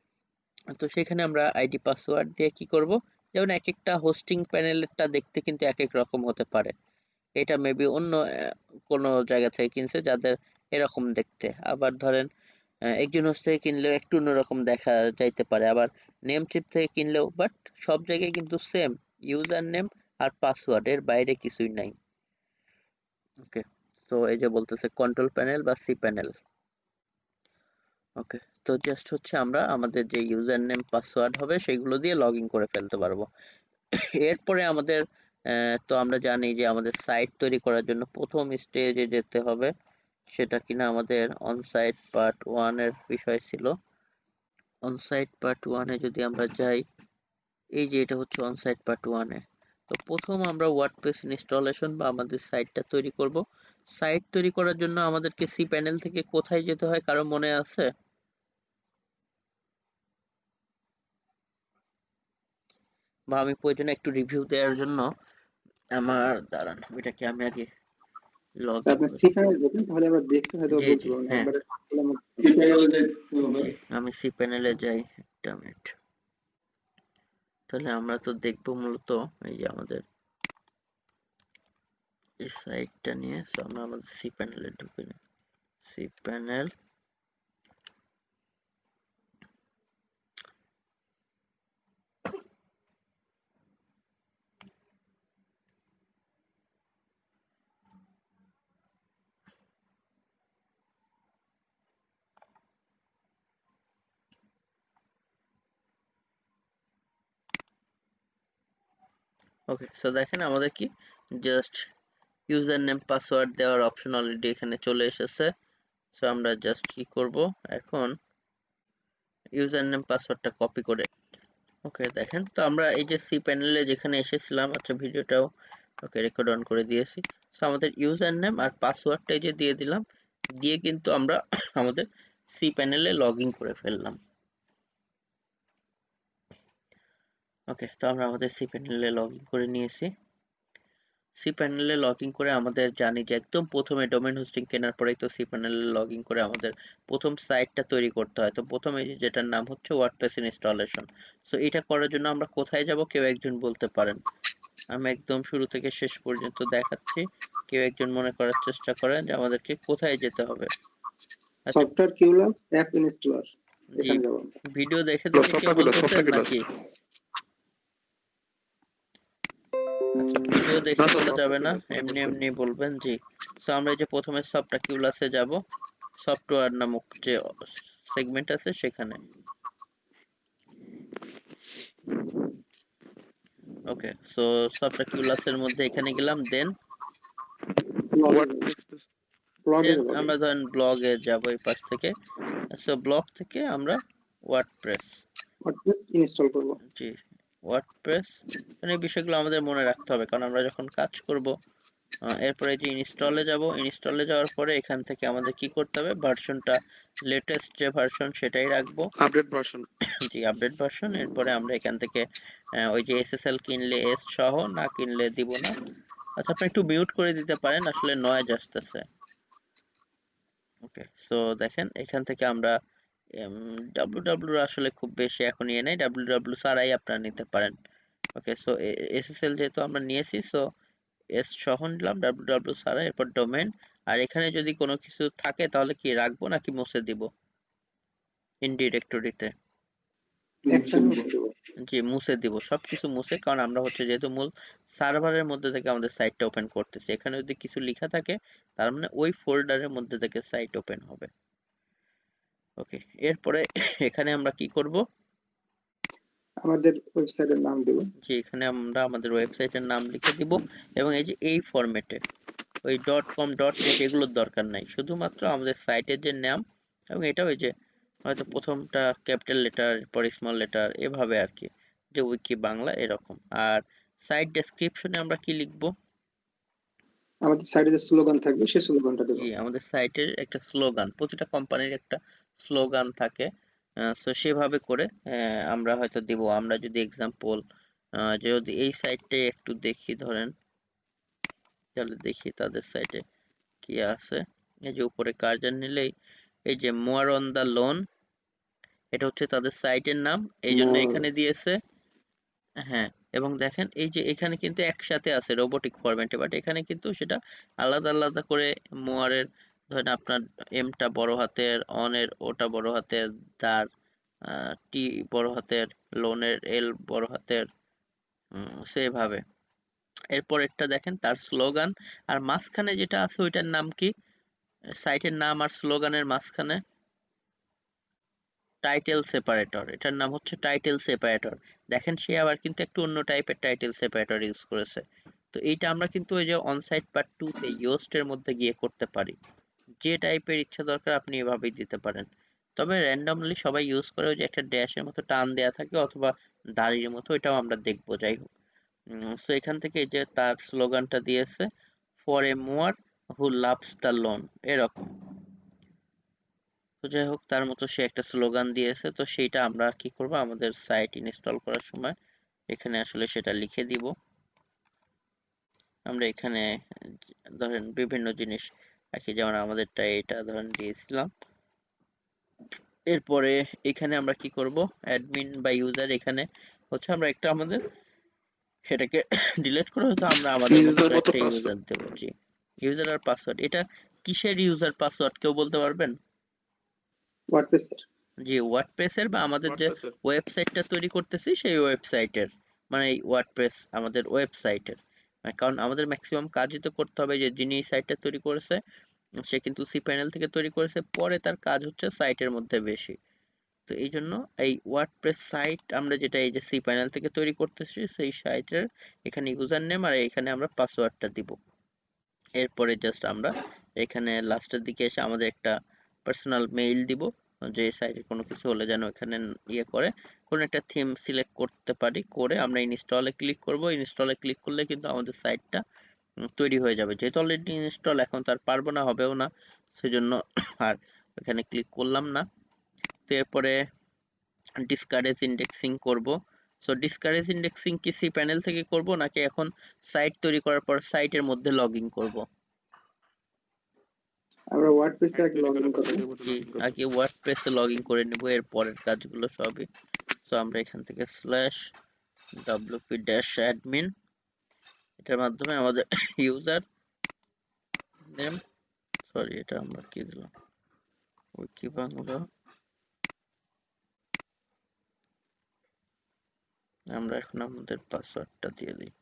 তো সেখানে আমরা আইডি পাসওয়ার্ড দিয়ে কি করব, যেমন এক একটা হোস্টিং প্যানেলেরটা দেখতে কিন্তু এক এক রকম হতে পারে। এটা মেবি অন্য কোনো জায়গা থেকে কিনছে যাদের এরকম দেখতে। আবার ধরেন একজন হোস্ট থেকে কিনলেও একটু অন্যরকম দেখা যাইতে পারে, আবার নেম চিপ থেকে কিনলেও, বাট সব জায়গায় কিন্তু সেম ইউজার নেম আর পাসওয়ার্ড, এর বাইরে কিছুই নাই। ওকে, তো এই যে বলতেছে কন্ট্রোল প্যানেল বা সি প্যানেল। ওকে, তো জাস্ট হচ্ছে আমরা আমাদের যে ইউজার নেম পাসওয়ার্ড হবে সেগুলো দিয়ে লগ ইন করে ফেলতে পারবো। এরপরে আমাদের তো আমরা জানি যে আমাদের সাইট তৈরি করার জন্য প্রথম স্টেজে যেতে হবে, সেটা কিনা আমাদের অনসাইট পার্ট 1 এর বিষয় ছিল। অনসাইট পার্ট 1 এ যদি আমরা যাই, এই যে এটা হচ্ছে অনসাইট পার্ট 1 এ। তো প্রথম আমরা ওয়ার্ডপ্রেস ইনস্টলেশন বা আমাদের সাইটটা তৈরি করব। সাইট তৈরি করার জন্য আমাদেরকে সি প্যানেল থেকে কোথায় যেতে হয়, কারো মনে আছে? বা আমি প্রয়োজনে একটু রিভিউ দেওয়ার জন্য আমার দাঁড়ান, ওইটাকে আমি আগে লগ ইন আপনি করি। সি প্যানেল যেতেন তাহলে আমরা দেখতে হয়তো জি বলতে জি পারবো না, হ্যাঁ, একবারে সি প্যানেলে যেতে হবে। জি আমি সি প্যানেলে যাই, একটা মিনিট। তাহলে আমরা তো দেখবো মূলত এই যে আমাদের এই সাইটটা নিয়ে। সো আমরা আমাদের সি প্যানেলে ঢুকে নিই, সি প্যানেল। ওকে, সো দেখেন আমাদের কি জাস্ট ইউজার নেম পাসওয়ার্ড দেওয়ার অপশন অলরেডি এখানে চলে এসেছে। সো আমরা জাস্ট কি করব এখন, ইউজার নেম পাসওয়ার্ডটা কপি করে, ওকে দেখেন তো আমরা এই যে সি প্যানেলে যেখানে এসেছিলাম, আচ্ছা ভিডিওটাও ওকে রেকর্ড অন করে দিয়েছি। সো আমাদের ইউজার নেম আর পাসওয়ার্ডটা এই যে দিয়ে দিলাম, দিয়ে কিন্তু আমরা আমাদের সি প্যানেলে লগ ইন করে ফেললাম। ওকে, তো আমরা আমাদের সি প্যানেলে লগ ইন করে নিয়েছি। সি প্যানেলে লগ ইন করে আমাদের জানি যে একদম প্রথমে ডোমেইন হোস্টিং কেনার পরেই তো সি প্যানেলে লগ ইন করে আমাদের প্রথম সাইটটা তৈরি করতে হয়। তো প্রথমে যেটার নাম হচ্ছে ওয়ার্ডপ্রেস ইনস্টলেশন। সো এটা করার জন্য আমরা কোথায় যাব, কেউ একজন বলতে পারেন? আমি একদম শুরু থেকে শেষ পর্যন্ত দেখাচ্ছি, কেউ একজন মনে করার চেষ্টা করেন যে আমাদেরকে কোথায় যেতে হবে। আচ্ছা, সফটওয়্যার কিউলার অ্যাপ ইনস্টলার, জি এখানে যাব। ভিডিও দেখে দেখে কেউ বলতেছেন নাকি? আচ্ছা, ভিডিও দেখে বলা যাবে না, এমনি এমনি বলবেন। জি, সো আমরা এই যে প্রথমে সফটকিউলাসে যাব, সফটওয়্যার নামক যে সেগমেন্ট আছে সেখানে। ওকে, সো সফটকিউলাসের মধ্যে এখানে গেলাম, দেন আমরা ধরেন ব্লগে যাব এই পাশ থেকে। সো ব্লগ থেকে আমরা ওয়ার্ডপ্রেস ইনস্টল করব। জি ওয়ার্ডপ্রেস, মানে এই বিষয়গুলো আমাদের মনে রাখতে হবে, কারণ আমরা যখন কাজ করব। এরপরে যে ইনস্টলে যাব, ইনস্টলে যাওয়ার পরে এখান থেকে আমাদের কি করতে হবে, ভার্সনটা লেটেস্ট যে ভার্সন সেটাই রাখবো, আপডেট ভার্সন। জি আপডেট ভার্সন। এরপরে আমরা এখান থেকে ওই যে এসএসএল কিনলে এস সহ, না কিনলে দিব না। আচ্ছা, আপনি একটু মিউট করে দিতে পারেন, আসলে নয়েজ আসতেছে। ওকে, সো দেখেন এখান থেকে আমরা ডাব্লিউ আসলে খুব বেশি এখন ইয়ে নেই, ডাব্লিউ ছাড়াই আপনারা নিতে পারেন। ওকে, সো এসএসএল যেহেতু আমরা নিয়েছি, সো এস সহ নিলাম, ডাব্লিউ ছাড়া। এরপর ডোমেন, আর এখানে যদি কোনো কিছু থাকে তাহলে কি রাখবো নাকি মুছে দিব ইন ডিরেক্টরিতে? জি মুছে দিব, সবকিছু মুছে, কারণ আমরা হচ্ছে যেহেতু মূল সার্ভারের মধ্যে থেকে আমাদের সাইটটা ওপেন করতেছি, এখানে যদি কিছু লেখা থাকে তার মানে ওই ফোল্ডারের মধ্যে থেকে সাইট ওপেন হবে। ওকে, এরপরে এখানে আমরা কি করব, আমাদের ওয়েবসাইটের নাম দেব। যে এখানে আমরা আমাদের ওয়েবসাইটের নাম লিখে দিব, এবং এই যে এই ফরম্যাটে ওই .com.net এগুলোর দরকার নাই, শুধুমাত্র আমাদের সাইটের যে নাম, এবং এটা ওই যে হয়তো প্রথমটা ক্যাপিটাল লেটার পরে স্মল লেটার এভাবে আর কি, যে উইকি বাংলা এরকম। আর সাইট ডেসক্রিপশনে আমরা কি লিখব, আমাদের সাইটে যে স্লোগান থাকবে সেই স্লোগানটা দেব। জি আমাদের সাইটের একটা স্লোগান, প্রতিটা কোম্পানির একটা স্লোগান থাকে, সো সেভাবে করে আমরা হয়তো দিব। আমরা যদি এক্সাম্পল যদি এই সাইটটাই একটু দেখি ধরেন, তাহলে দেখি তাদের সাইটে কি আছে। এই যে উপরে কার্জার নিলেই এই যে মোয়ার অন দা লোন, এটা হচ্ছে তাদের সাইটের নাম, এই জন্য এখানে দিয়েছে। হ্যাঁ, এবং দেখেন এই যে এখানে কিন্তু একসাথে আছে রোবোটিক ফরম্যাটে, বাট এখানে কিন্তু সেটা আলাদা আলাদা করে মোয়ারের, ধরেন আপনার এমটা বড় হাতের, অনের ওটা বড় হাতের, দার টি বড় হাতের, লোনের এল বড় হাতের, সেভাবে। এরপরেরটা দেখেন তার স্লোগান, আর মাঝখানে যেটা আছে ওইটার নাম কি, সাইটের নাম আর স্লোগানের মাঝখানে টাইটেল সেপারেটর, এটার নাম হচ্ছে টাইটেল সেপারেটর। দেখেন সে আবার কিন্তু একটু অন্য টাইপের টাইটেল সেপারেটর ইউজ করেছে। তো এইটা আমরা কিন্তু ওই যে অনসাইট পার্ট 2 তে ইয়োস্টের মধ্যে গিয়ে করতে পারি, যে টাইপের ইচ্ছা দরকার আপনি এভাবেই দিতে পারেন। তবে র্যান্ডমলি সবাই ইউজ করে ওই যে একটা ড্যাশের মতো টান দেয়া থাকে অথবা দাড়ির মতো, এটাও আমরা দেখবো, যাই হোক। সো এখান থেকে এই যে তার স্লোগানটা দিয়েছে, for a mower who loves the loan, এরকম। তো যাই হোক, তার মতো সে একটা স্লোগান দিয়েছে, তো সেইটা আমরা কি করব, আমাদের সাইট ইনস্টল করার সময় এখানে আসলে সেটা লিখে দিব। আমরা এখানে ধরেন বিভিন্ন জিনিস রাখি, যেমন আমাদেরটা এটা ধরেন দিয়েছিলাম। এরপরে এখানে আমরা কি করব, অ্যাডমিন বা ইউজার, এখানে হচ্ছে আমরা একটা আমাদের সেটাকে ডিলিট করে হয়তো আমরা আমাদের মতো ইউজার করে মতো একটা ইউজার পাসওয়ার্ড। দেব। জি, ইউজার আর পাসওয়ার্ড, এটা কিসের ইউজার পাসওয়ার্ড কেউ বলতে পারবেন? ওয়ার্ডপ্রেসের। জি ওয়ার্ডপ্রেসের, বা আমাদের যে ওয়ার্ডপ্রেসের। ওয়েবসাইটটা তৈরি করতেছি সেই ওয়েবসাইটের, মানে এই ওয়ার্ডপ্রেস আমাদের ওয়েবসাইটের। কারণ আমাদের ম্যাক্সিমাম কাজই তো করতে হবে, যে যিনি এই সাইটটা তৈরি করেছে সে কিন্তু সি প্যানেল থেকে তৈরি করেছে, পরে তার কাজ হচ্ছে সাইটের মধ্যে বেশি। তো এই জন্য এই ওয়ার্ডপ্রেস সাইট আমরা যেটা এই যে সি প্যানেল থেকে তৈরি করতেছি সেই সাইটের এখানে ইউজার নেম আর এখানে আমরা পাসওয়ার্ডটা দিব। এরপরে জাস্ট আমরা এখানে লাস্টের দিকে এসে আমাদের একটা পার্সোনাল মেইল দিব, যে সাইটে কোনো কিছু হলে যেন এখানে ইয়ে করে, কোনো একটা থিম সিলেক্ট করতে পারি, করে আমরা ইনস্টলে ক্লিক করব। ইনস্টলে ক্লিক করলে কিন্তু আমাদের সাইটটা তৈরি হয়ে যাবে, যেহেতু অলরেডি ইনস্টল, এখন তার পারবো না, হবেও না, সেজন্য আর এখানে ক্লিক করলাম না। তো এরপরে ডিসকারেজ ইন্ডেক্সিং করব। সো ডিসকারেজ ইন্ডেক্সিং কি সি প্যানেল থেকে করব নাকি এখন সাইট তৈরি করার পর সাইটের মধ্যে লগ ইন করবো? আমরা ওয়ার্ডপ্রেসে সাইট আগে তৈরি লগ ইন করার পর করবো। সাইটের মধ্যে জি, লগ ইন করব। আগে ওয়ার্ডপ্রেসে লগ ইন করে নেব, এর পরের কাজগুলো সবই। তো আমরা এখান থেকে /wp -admin, এটার মাধ্যমে আমাদের ইউজার নেম, সরি এটা আমরা কি দিলাম, উইকি বাংলা, আমরা এখন আমাদের পাসওয়ার্ডটা দিয়ে দিই।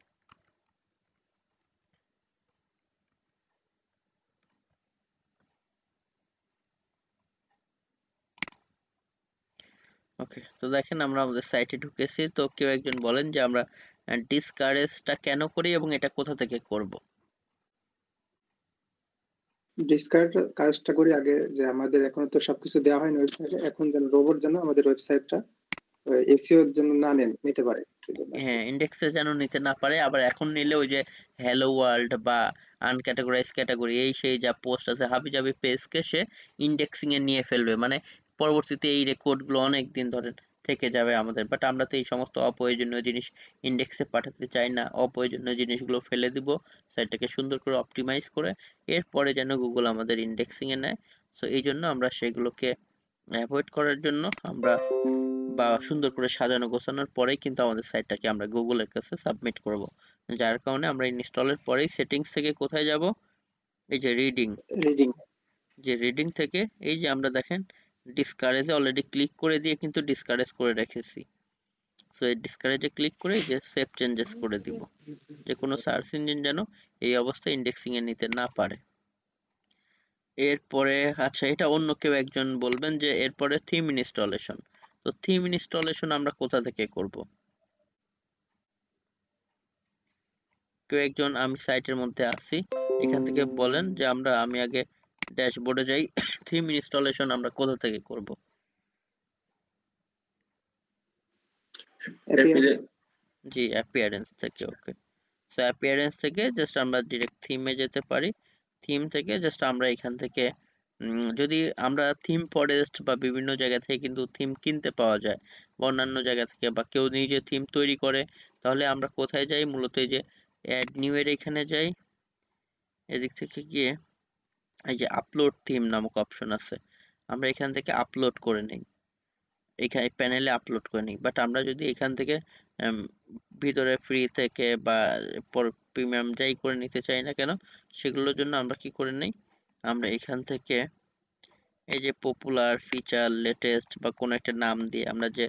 ওকে, তো দেখেন আমরা আমাদের সাইটে ঢুকেছি। তো কেউ একজন বলেন যে আমরা ডিসকারেজটা কেন করি এবং এটা কোথা থেকে করব? ডিসকার্ড কাজটা করি আগে, যে আমাদের এখনো তো সবকিছু দেওয়া হয়নি ওয়েবসাইটে, এখন যেন রোবট যেন আমাদের ওয়েবসাইটটা এসইও এর জন্য না নিতে পারে, সেজন্য আর কি। হ্যাঁ, ইন্ডেক্সে যেন নিতে না পারে, আবার এখন নিলে ওই যে হ্যালো ওয়ার্ল্ড বা আনক্যাটাগরাইজ ক্যাটাগরি এই সেই যা পোস্ট আছে হাবিজাবি পেজকে সে ইন্ডেক্সিং এ নিয়ে ফেলবে, মানে পরবর্তীতে এই রেকর্ডগুলো অনেক দিন ধরে থেকে যাবে আমাদের। বাট আমরা তো এই সমস্ত অপ্রয়োজনীয় জিনিস ইন্ডেক্সে পাঠাতে চাই না, অপ্রয়োজনীয় জিনিসগুলো ফেলে দিব, সাইটটাকে সুন্দর করে অপটিমাইজ করে এরপরে যেন গুগল আমাদের ইন্ডেক্সিং এ নেয়। সো এই জন্য আমরা সেগুলোকে অ্যাভয়েড করার জন্য আমরা, বা সুন্দর করে সাজানো গোছানোর পরেই কিন্তু আমাদের সাইটটাকে আমরা গুগলের কাছে সাবমিট করব। যার কারণে আমরা ইনস্টলের পরেই সেটিংস থেকে কোথায় যাব, এই যে রিডিং, রিডিং। যে রিডিং থেকে এই যে আমরা দেখেন ডিসকারেজে অলরেডি ক্লিক করে দিয়ে কিন্তু ডিসকারেজ করে রেখেছি। সো এই ডিসকারেজে ক্লিক করে এই যে সেভ চেঞ্জেস করে দিব, যে কোনো সার্চ ইঞ্জিন যেন এই অবস্থায় ইন্ডেক্সিং এ নিতে না পারে। এরপরে আচ্ছা, এটা অন্য কেউ একজন বলবেন যে এরপরে থিম ইনস্টলেশন। তো থিম ইনস্টলেশন আমরা কোথা থেকে করব? কেউ একজন, আমি সাইটের মধ্যে আছি, এখান থেকে বলেন যে আমি আগে ড্যাশবোর্ডে যাই, থিম ইনস্টলেশন আমরা কোথা থেকে করব? জি, অ্যাপিয়ারেন্স থেকে। ওকে, সো অ্যাপিয়ারেন্স থেকে জাস্ট আমরা ডিরেক্ট থিমে যেতে পারি। থিম থেকে জাস্ট আমরা এখান থেকে যদি আমরা থিম ফরেস্ট বা বিভিন্ন জায়গা থেকে কিন্তু থিম কিনতে পাওয়া যায়, বা অন্যান্য জায়গা থেকে, বা কেউ নিজে থিম তৈরি করে, তাহলে আমরা কোথায় যাই? মূলত এই যে অ্যাড নিউ এর এখানে যাই, এদিক থেকে গিয়ে এই যে আপলোড থিম নামক অপশন আছে, আমরা এখান থেকে আপলোড করে নিই, এখানে প্যানেলে আপলোড করে নিই। বাট আমরা যদি এখান থেকে ভিতরে ফ্রি থেকে বা প্রিমিয়াম যাই করে নিতে চাই না কেন, সেগুলোর জন্য আমরা কি করে নিই? আমরা এখান থেকে এই যে পপুলার, ফিচার, লেটেস্ট বা কোনো একটা নাম দিয়ে আমরা যে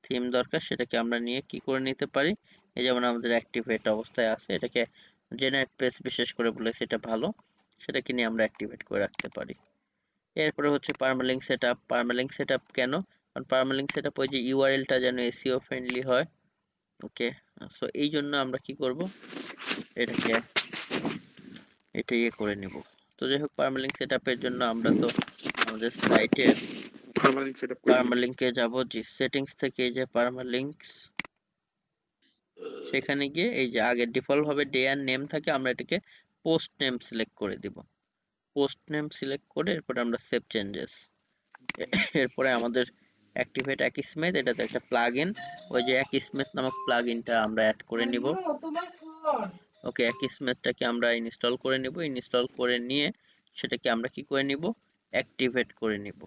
থিম দরকার সেটাকে আমরা নিয়ে কি করে নিতে পারি? এই যেমন আমাদের অ্যাক্টিভেট অবস্থায় আছে, এটাকে জেনারেট পেজ বিশেষ করে বলেছে, এটা ভালো, সেটাকে নিয়ে আমরা অ্যাক্টিভেট করে রাখতে পারি। এরপরে হচ্ছে পারমালিঙ্ক সেটআপ। পারমালিঙ্ক সেটআপ কেন? কারণ পারমালিঙ্ক সেটআপ ওই যে ইউআরএলটা যেন এসইও ফ্রেন্ডলি হয়। ওকে, সো এই জন্য আমরা কি করব? এটাকে এটা ইয়ে করে নিব। তো যাই হোক, পারমালিঙ্ক সেটআপের জন্য আমরা তো আমাদের সাইটের পারমালিঙ্কে যাব, জি সেটিংস থেকে এই যে পারমালিঙ্কস, সেখানে গিয়ে এই যে আগে ডিফল্ট ভাবে ডে এন্ড নেম থাকে, আমরা এটাকে পোস্ট নেম সিলেক্ট করে দিব। পোস্ট নেম সিলেক্ট করে এরপর আমরা সেভ চেঞ্জেস, এরপরে আমাদের অ্যাক্টিভেট অ্যাকিসমেথ, এটাতে একটা প্লাগইন, ওই যে অ্যাকিসমেথ নামক প্লাগইনটা আমরা অ্যাড করে নিব। ওকে, অ্যাকিসমেথটাকে আমরা ইনস্টল করে নিব, ইনস্টল করে নিয়ে সেটাকে আমরা কি করে নিব? অ্যাক্টিভেট করে নিব।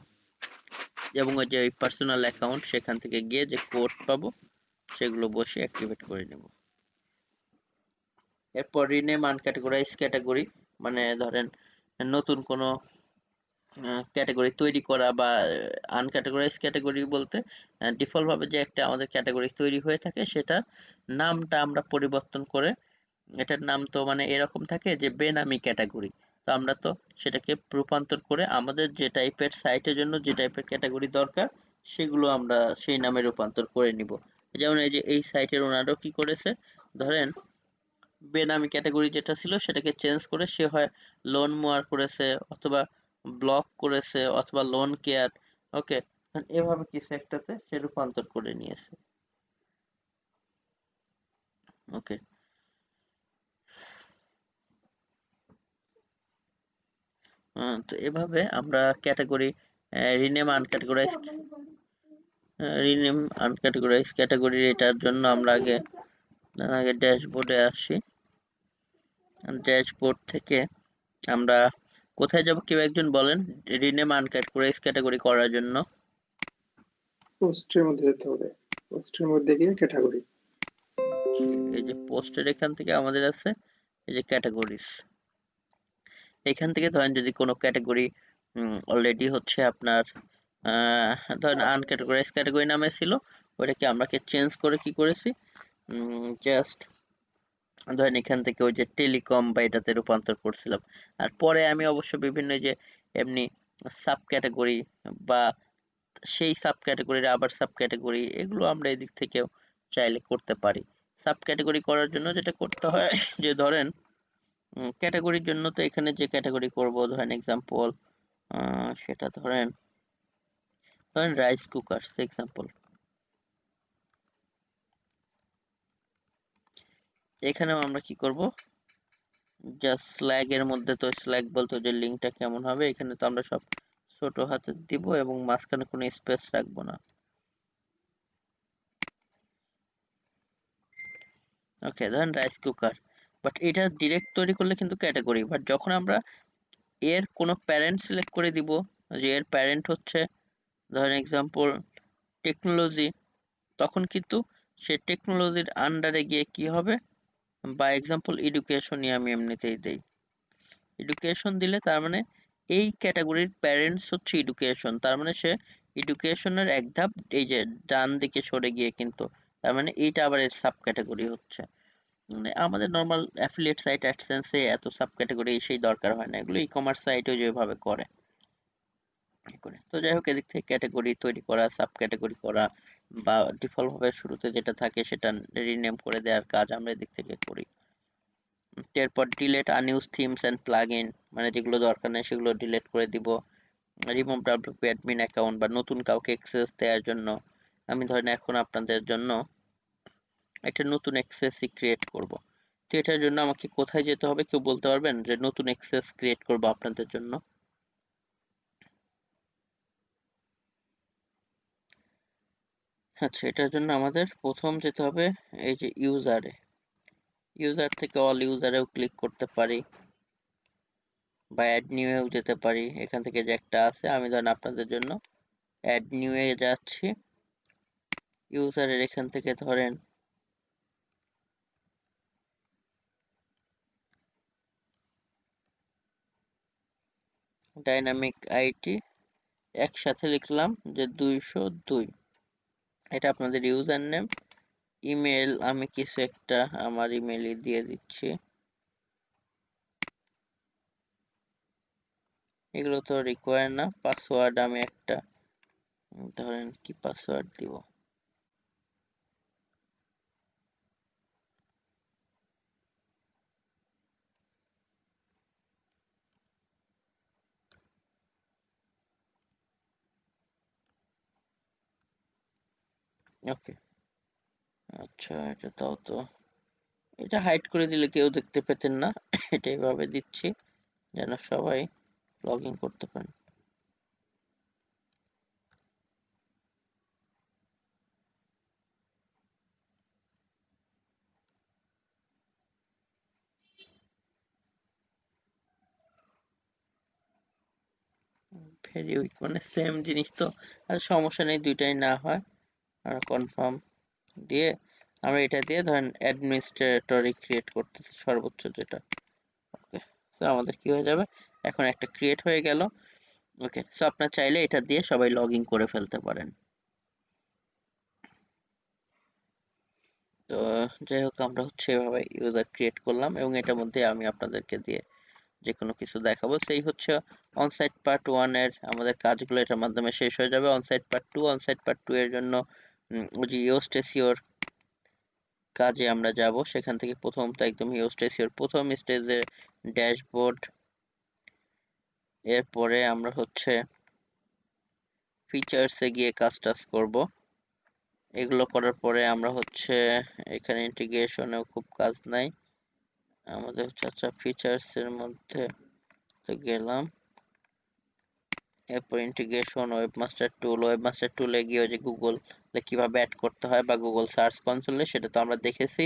এবং ওই যে পার্সোনাল অ্যাকাউন্ট, সেখান থেকে গিয়ে যে কোড পাবো সেগুলো বসে অ্যাক্টিভেট করে নিব। এরপর রিনেম আনক্যাটেগরাইজ ক্যাটাগরি, মানে ধরেন নতুন কোনো ক্যাটাগরি তৈরি করা, বা আনক্যাটাগরাইজ ক্যাটাগরি বলতে ডিফল্ট ভাবে যে একটা আমাদের ক্যাটাগরি তৈরি হয়ে থাকে সেটা নামটা আমরা পরিবর্তন করে, এটার নাম তো মানে এরকম থাকে যে বেনামি ক্যাটাগরি, তো আমরা তো সেটাকে রূপান্তর করে আমাদের যে টাইপের সাইটের জন্য যে টাইপের ক্যাটাগরি দরকার সেগুলো আমরা সেই নামে রূপান্তর করে নিব। যেমন এই যে এই সাইটের ওনারও কি করেছে, ধরেন বেনামি ক্যাটাগরি যেটা ছিল সেটাকে চেঞ্জ করে সে হয় লোন মোয়ার করেছে, অথবা ব্লক করেছে, অথবা লোন কেয়ার। ওকে, এভাবে কিছু একটাতে সে রূপান্তর করে নিয়েছে। ওকে, তো এভাবে আমরা ক্যাটাগরি রিনেম আনক্যাটাগরাইজ ক্যাটাগরি, এটার জন্য আমরা আগে ড্যাশবোর্ডে আসি। ড্যাশবোর্ড থেকে আমরা কোথায় যাব? কেউ একজন বলেন রিনেম আনক্যাটাগরাইজ ক্যাটাগরি করার জন্য। পোস্টের মধ্যে যেতে হবে, পোস্টের মধ্যে গিয়ে ক্যাটাগরি, এই যে পোস্টের এখান থেকে আমাদের আছে এই যে ক্যাটাগরিজ, এখান থেকে ধরেন যদি কোনো ক্যাটাগরি অলরেডি হচ্ছে আপনার ধরেন আনক্যাটাগরাইজ ক্যাটাগরি নামে ছিল, ওটাকে আমরা চেঞ্জ করে কি করেছি, জাস্ট ধরেন এখান থেকে ওই যে টেলিকম বা এটাতে রূপান্তর করছিলাম। আর পরে আমি অবশ্য বিভিন্ন যে এমনি সাব ক্যাটাগরি বা সেই সাব ক্যাটাগরির আবার সাব ক্যাটাগরি, এগুলো আমরা এদিক থেকেও চাইলে করতে পারি। সাব ক্যাটাগরি করার জন্য যেটা করতে হয় যে ধরেন ক্যাটাগরির জন্য তো এখানে যে ক্যাটাগরি করব, ধরেন এক্সাম্পল সেটা ধরেন রাইস কুকার এক্সাম্পল, এখানেও আমরা কি করব, জাস্ট স্ল্যাগ এর মধ্যে, তো স্ল্যাগ বলতে যে লিংকটা কেমন হবে, এখানে তো আমরা সব ছোট হাতে দিব এবং মাঝখানে কোনো স্পেস রাখবো না। ওকে, ধরেন রাইস কুকার, বাট এটা ডিরেক্ট তৈরি করলে কিন্তু ক্যাটাগরি, বাট যখন আমরা এর কোনো প্যারেন্ট সিলেক্ট করে দিব, যে এর প্যারেন্ট হচ্ছে ধরেন এক্সাম্পল টেকনোলজি, তখন কিন্তু সে টেকনোলজির আন্ডারে গিয়ে কি হবে, বা এক্সাম্পল এডুকেশনই আমি এমনিতেই দেই, এডুকেশন দিলে তার মানে এই ক্যাটাগরির প্যারেন্টস হচ্ছে এডুকেশন, তার মানে সে এডুকেশনের এক ধাপ এই যে ডান দিকে সরে গিয়ে কিন্তু তার মানে এইটা আবার এর সাব ক্যাটাগরি হচ্ছে। মানে আমাদের নর্মাল অ্যাফিলিয়েট সাইট অ্যাডসেন্সে এত সাব ক্যাটাগরি সেই দরকার হয় না, এগুলো ই কমার্স সাইটেও যেভাবে করে। তো যাই হোক, এদিক থেকে ক্যাটাগরি তৈরি করা, সাব ক্যাটাগরি করা, বা ডিফল্ট ভাবে শুরুতে যেটা থাকে সেটা রিনেম করে দেওয়ার কাজ আমরা এদিক থেকে করি। এরপর delete unused themes and plugin, মানে যেগুলো দরকার নেই সেগুলো ডিলিট করে দিব। রিমুভ ডাব্লিউপি অ্যাডমিন অ্যাকাউন্ট, বা নতুন কাউকে অ্যাক্সেস দেওয়ার জন্য আমি ধরেন এখন আপনাদের জন্য একটা নতুন অ্যাক্সেস ক্রিয়েট করব। তো এটার জন্য আমাকে কোথায় যেতে হবে, কেউ বলতে পারবেন যে নতুন অ্যাক্সেস ক্রিয়েট করব আপনাদের জন্য? আচ্ছা, এটার জন্য আমাদের প্রথম যেতে হবে এই যে ইউজারে, ইউজার থেকে অল ইউজারেও ক্লিক করতে পারি, বা অ্যাড নিউয়েও যেতে পারি। এখান থেকে যে একটা আছে, আমি ধরেন আপনাদের জন্য অ্যাড নিউয়ে যাচ্ছি। ইউজারের এখান থেকে ধরেন ডাইনামিক আইটি একসাথে লিখলাম যে 202, এটা আপনাদের ইউজার নেম। ইমেল আমি কিছু একটা আমার ইমেলই দিয়ে দিচ্ছি, এগুলো তো রিকোয়ার না। পাসওয়ার্ড আমি একটা ধরেন কি পাসওয়ার্ড দিব, ওকে। আচ্ছা, এটা তাও তো, এটা হাইড করে দিলে কেউ দেখতে পেতেন না, এটা এইভাবে দিচ্ছি যেন সবাই লগ ইন করতে পারেন। ভেরি উইক মানে সেম জিনিস তো, আর সমস্যা নেই, দুইটাই না হয়। আর কনফার্ম দিয়ে আমরা এটা দিয়ে ধরেন অ্যাডমিনিস্ট্রেটরই ক্রিয়েট করতেছি সর্বোচ্চ যেটা। ওকে, সো আমাদের কি হয়ে যাবে, এখন একটা ক্রিয়েট হয়ে গেল। ওকে, সো আপনার চাইলে এটা দিয়ে সবাই লগ ইন করে ফেলতে পারেন। তো যাই হোক, আমরা হচ্ছে এভাবে ইউজার ক্রিয়েট করলাম, এবং এটার মধ্যে আমি আপনাদেরকে দিয়ে যে কোনো কিছু দেখাবো। সেই হচ্ছে অনসাইট পার্ট 1 এর আমাদের কাজগুলো এটার মাধ্যমে শেষ হয়ে যাবে। অনসাইট পার্ট 2 এর জন্য ওই যে ইয়োস্ট এসইওর কাজে আমরা যাব। সেখান থেকে প্রথম তো একদম ইয়োস্ট এসইওর প্রথম স্টেজে ড্যাশবোর্ড, এরপরে আমরা হচ্ছে ফিচার্সে গিয়ে কাজ টাজ করব। এগুলো করার পরে আমরা হচ্ছে এখানে ইন্টিগ্রেশনেও খুব কাজ নাই আমাদের হচ্ছে। আচ্ছা, ফিচার্সের মধ্যে তো গেলাম, এরপর ইন্টিগ্রেশন, ওয়েবমাস্টার টুলে গিয়ে ওই যে গুগল কিভাবে অ্যাড করতে হয়, বা গুগল সার্চ কনসোলে, সেটা তো আমরা দেখেছি,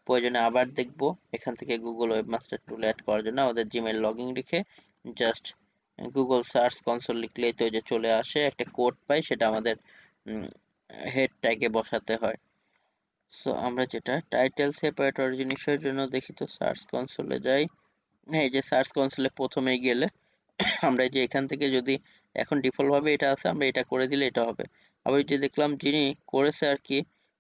প্রয়োজনে আবার দেখব। এখান থেকে গুগল ওয়েবমাস্টার টুলে অ্যাড করার জন্য আমাদের জিমেইল লগইন লিখে জাস্ট গুগল সার্চ কনসোল লিখলেই তো ওই যে চলে আসে, একটা কোড পাই, সেটা আমাদের হেড ট্যাগে বসাতে হয়। সো আমরা যেটা টাইটেল সেপারেটর জিনিসের জন্য দেখি, তো সার্চ কনসোলে যাই। এই যে সার্চ কনসোলে প্রথমে গেলে আমরা এই যে এখান থেকে যদি এখন ডিফল্ট ভাবে এটা আছে, আমরা এটা করে দিলে এটা হবে। আবার এই যে দেখলাম যিনি করেছে আর কি,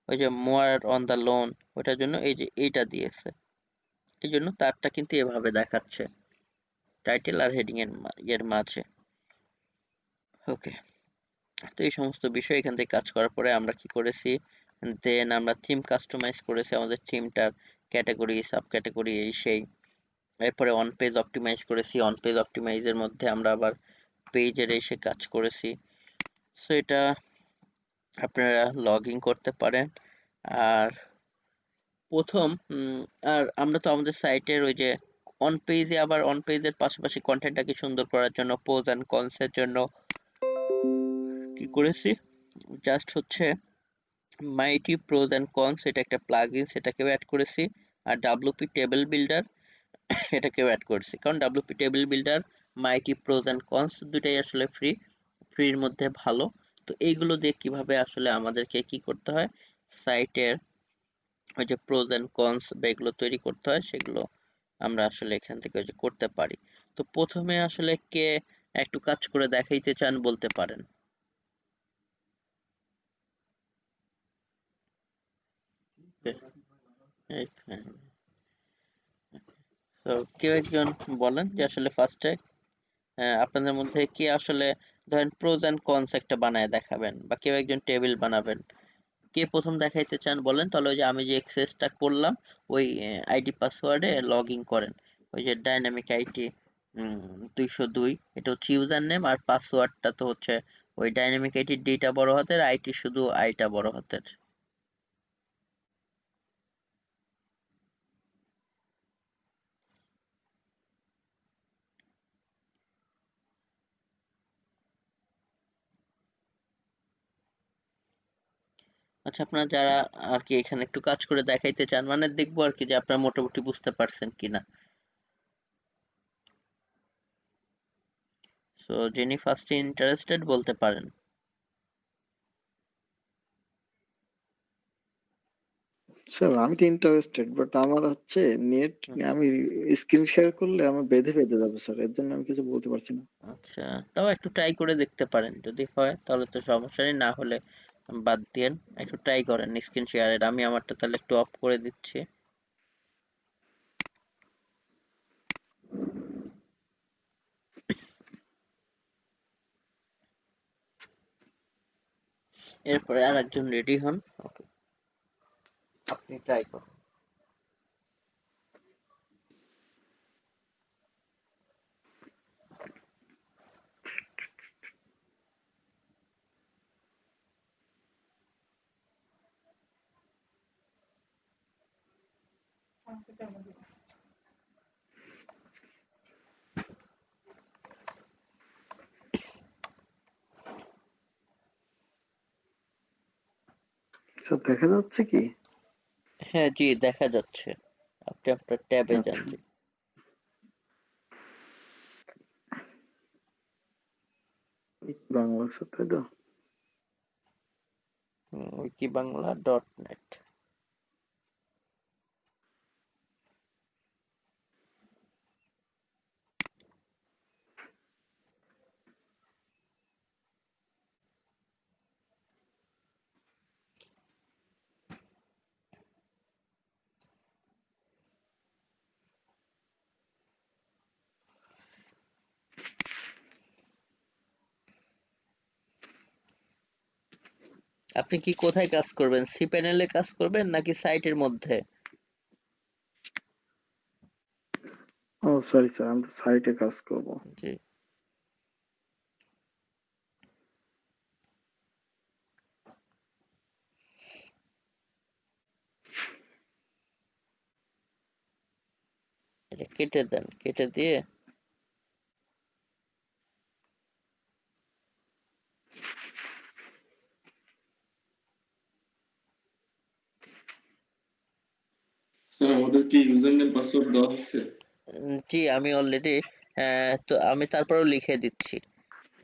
ওই যে মোয়ার অন দা লোন, ওটার জন্য এই যে এইটা দিয়েছে, এই জন্য তারটা কিন্তু এভাবে দেখাচ্ছে টাইটেল আর হেডিং এর মাঝে। ওকে, তো এই সমস্ত বিষয় এখান থেকে কাজ করার পরে আমরা কি করেছি, দেন আমরা থিম কাস্টমাইজ করেছি, আমাদের থিমটার ক্যাটাগরি, সাব ক্যাটাগরি, এই সেই। এরপরে অন পেজ অপটিমাইজ করেছি, অন পেজ অপটিমাইজের মধ্যে আমরা আবার পেজের এসে কাজ করেছি। সো এটা আপনারা লগ ইন করতে পারেন। আর প্রথম আর আমরা তো আমাদের সাইটের ওই যে অন পেজে, আবার অন পেজের পাশাপাশি কন্টেন্টটাকে সুন্দর করার জন্য প্রোজ অ্যান্ড কনস এর জন্য কি করেছি, জাস্ট হচ্ছে মাইটি প্রোজ অ্যান্ড কনস, এটা একটা প্লাগইন, সেটাকেও অ্যাড করেছি। আর ডাব্লিউপি টেবিল বিল্ডার এটাকেও অ্যাড করেছি, কারণ WP table builder, mighty pros and cons দুটাই আসলে ফ্রির মধ্যে ভালো। তো এইগুলো দিয়ে কিভাবে আসলে আমাদেরকে কি করতে হয়, সাইটের ওই যে প্রোজ এন্ড কনস বা এগুলো তৈরি করতে হয়, সেগুলো আমরা আসলে এখান থেকে ওই যে করতে পারি। তো প্রথমে আসলে কে একটু কাজ করে দেখাইতে চান বলতে পারেন। ওকে, এই তো, হ্যাঁ। তো কেউ একজন বলেন যে আসলে ফার্স্টে আপনাদের মধ্যে কে আসলে ধরেন প্রোজ এন্ড কনস একটা বানায় দেখাবেন, বা কেউ একজন টেবিল বানাবেন। কে প্রথম দেখাইতে চান বলেন, তাহলে ওই যে আমি যে এক্সেসটা করলাম ওই আইডি পাসওয়ার্ডে লগ ইন করেন। ওই যে ডাইনামিক আইডি 202, এটা হচ্ছে ইউজার নেম, আর পাসওয়ার্ডটা তো হচ্ছে ওই ডাইনামিক আইডির ডিটা বড় হাতের, আইটি শুধু আইটা বড় হাতের। আচ্ছা, আপনারা যারা আর কি এখানে একটু কাজ করে দেখাইতে চান, মানে দেখবো আর কি যে আপনারা মোটামুটি বুঝতে পারছেন কিনা। সো যিনি ফার্স্টে ইন্টারেস্টেড বলতে পারেন। স্যার আমি তো ইন্টারেস্টেড, বাট আমার হচ্ছে নেট, আমি স্ক্রিন শেয়ার করলে আমার বেঁধে বেঁধে যাবে স্যার, এর জন্য আমি কিছু বলতে পারছি না। আচ্ছা, তাও একটু ট্রাই করে দেখতে পারেন, যদি হয় তাহলে তো সমস্যা নেই, না হলে বাদ দিয়েন। একটু ট্রাই করেন স্ক্রিন শেয়ারের। আমি আমারটা তাহলে একটু অফ করে দিচ্ছি। এরপরে আর একজন রেডি হন। ওকে, আপনি ট্রাই করুন। স্যার দেখা যাচ্ছে কি? হ্যাঁ জি, দেখা যাচ্ছে। আপনি আপনার ট্যাবে যান। আচ্ছা, জি, বাংলা স্যার, তাই তো? wikibangla.net। আপনি কি কোথায় কাজ করবেন? সি প্যানেলে কাজ করবেন নাকি সাইটের মধ্যে? ও সরি স্যার, আমি তো সাইটে কাজ করব। জি, এটা কেটে দেন, কেটে দিয়ে স্যার আমাদের কি ইউজার নেম পাসওয়ার্ড দেওয়া হচ্ছে? জি আমি অলরেডি, তো আমি তারপরেও লিখে দিচ্ছি।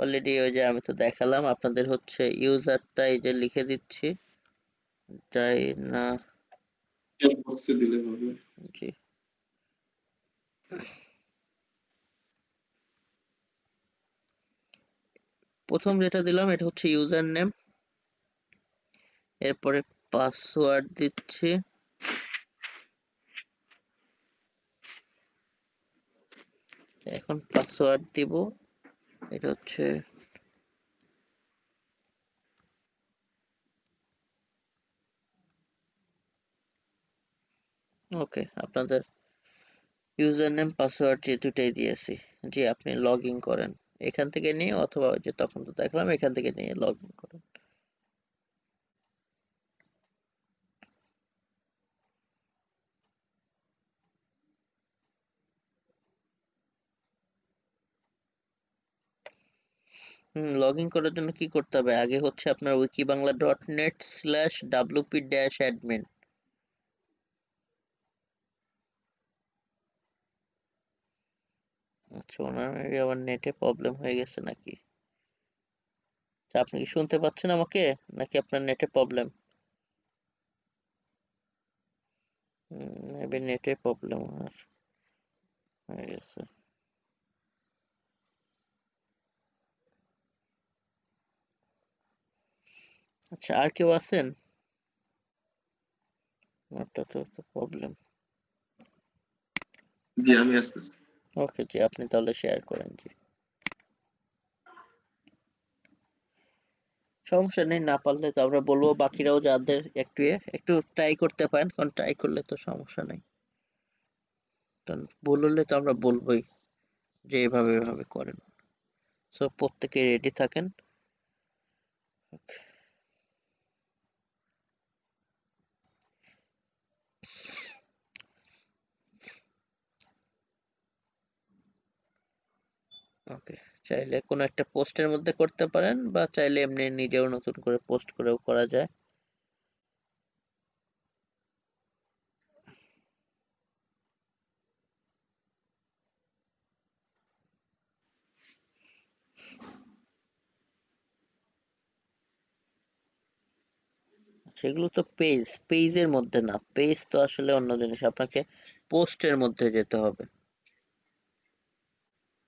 অলরেডি ওই যে আমি তো দেখালাম আপনাদের, হচ্ছে ইউজারটা এই যে লিখে দিচ্ছি। তাই না? চ্যাট বক্সে দিলে হবে। জি, প্রথম যেটা দিলাম এটা হচ্ছে ইউজার নেম, এরপরে পাসওয়ার্ড দিচ্ছি। এখন পাসওয়ার্ড দিব, এটা হচ্ছে ওকে। আপনাদের ইউজার নেম পাসওয়ার্ড যে দুটাই দিয়েছি। জি, আপনি লগ ইন করেন এখান থেকে নিয়ে, অথবা ওই যে তখন তো দেখলাম এখান থেকে নিয়ে লগ ইন করেন। লগ ইন করার জন্য কি করতে হবে? আগে হচ্ছে আপনার wikibangla.net/wp-admin। আচ্ছা, ওনার maybe আবার নেটে প্রবলেম হয়ে গেছে নাকি? তা আপনি কি শুনতে পাচ্ছেন আমাকে, নাকি আপনার নেটে প্রবলেম? মেবি নেটে প্রবলেম হয়ে গেছে। আচ্ছা, আর কেউ আছেন? ওটা তো প্রবলেম। জি আমি আসতেছি। ওকে জি, আপনি তাহলে শেয়ার করেন জি। সমস্যা নেই, না পারলে তো আমরা বলবো বাকিরাও যাদের একটু ট্রাই করতে পারেন, কারণ ট্রাই করলে তো সমস্যা নেই। কারণ ভুল হলে তো আমরা বলবোই যে এভাবে এভাবে করেন। সো প্রত্যেকে রেডি থাকেন। ওকে, চাইলে কোনো একটা পোস্টের মধ্যে করতে পারেন, বা চাইলে এমনি নিজেও নতুন করে পোস্ট করেও করা যায়। সেগুলো তো পেজের মধ্যে না, পেজ তো আসলে অন্য জিনিস। আপনাকে পোস্টের মধ্যে যেতে হবে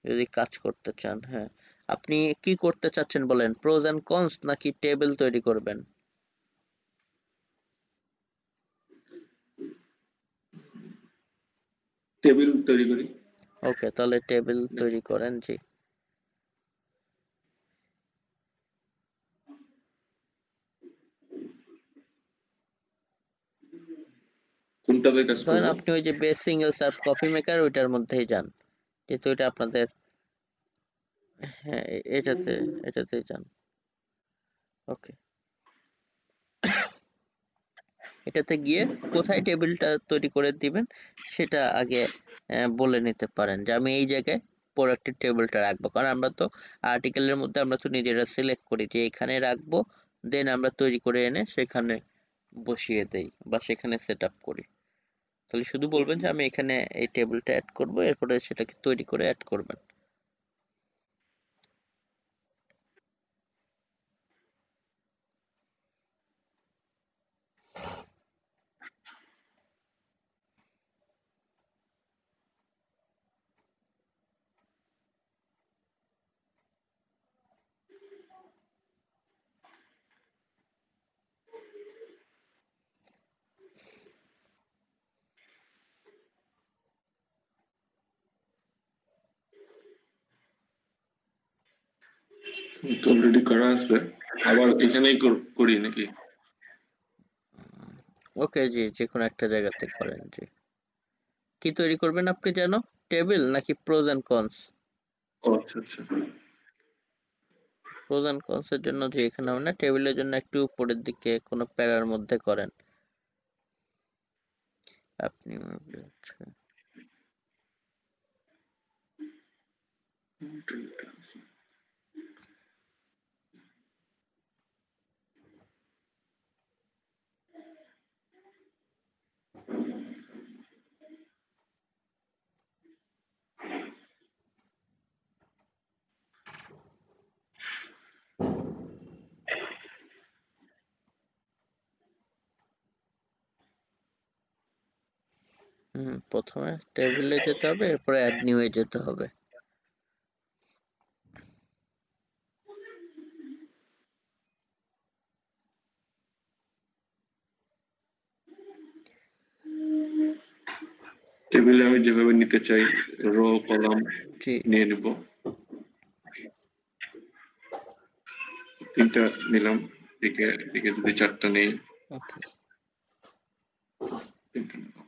যদি কাজ করতে চান। হ্যাঁ, আপনি কি করতে চাচ্ছেন বলেন, প্রোজ এন্ড কনস নাকি টেবিল তৈরি করবেন? টেবিল তৈরি করি। ওকে, তাহলে টেবিল তৈরি করেন জি। কোনটাতে কাজ ধরেন করবো? আপনি ওই যে best single serve coffee maker ওইটার মধ্যেই যান, যেহেতু এটা আপনাদের। হ্যাঁ, এটাতেই যান। ওকে, এটাতে গিয়ে কোথায় টেবিলটা তৈরি করে দিবেন সেটা আগে বলে নিতে পারেন, যে আমি এই জায়গায় প্রোডাক্টের টেবিলটা রাখবো। কারণ আমরা তো আর্টিকেলের মধ্যে আমরা তো নিজেরা সিলেক্ট করি যে এখানে রাখবো, দেন আমরা তৈরি করে এনে সেখানে বসিয়ে দেই বা সেখানে সেট আপ করি। তাহলে শুধু বলবেন যে আমি এখানে এই টেবিলটা অ্যাড করব, এরপরে সেটাকে তৈরি করে অ্যাড করবেন। তো অলরেডি করা আছে, আবার এখানেই করি নাকি? ওকে জি, যে কোনো একটা জায়গাতে করেন জি। কি তৈরি করবেন আপনি জানো, টেবিল নাকি প্রোজ এন্ড কনস? ও আচ্ছা আচ্ছা। প্রোজ এন্ড কনস এর জন্য যে এখানে হবে না, টেবিলের জন্য একটু উপরের দিকে কোনো প্যারার মধ্যে করেন আপনি। প্রথমে টেবিলে যেতে হবে, এরপরে অ্যাড নিউ এ যেতে হবে। টেবিলে আমি যেভাবে নিতে চাই রো কলাম জি নিয়ে নিব। তিনটা নিলাম, এদিকে এদিকে যদি চারটা নেই, ওকে। তিনটা নিলাম।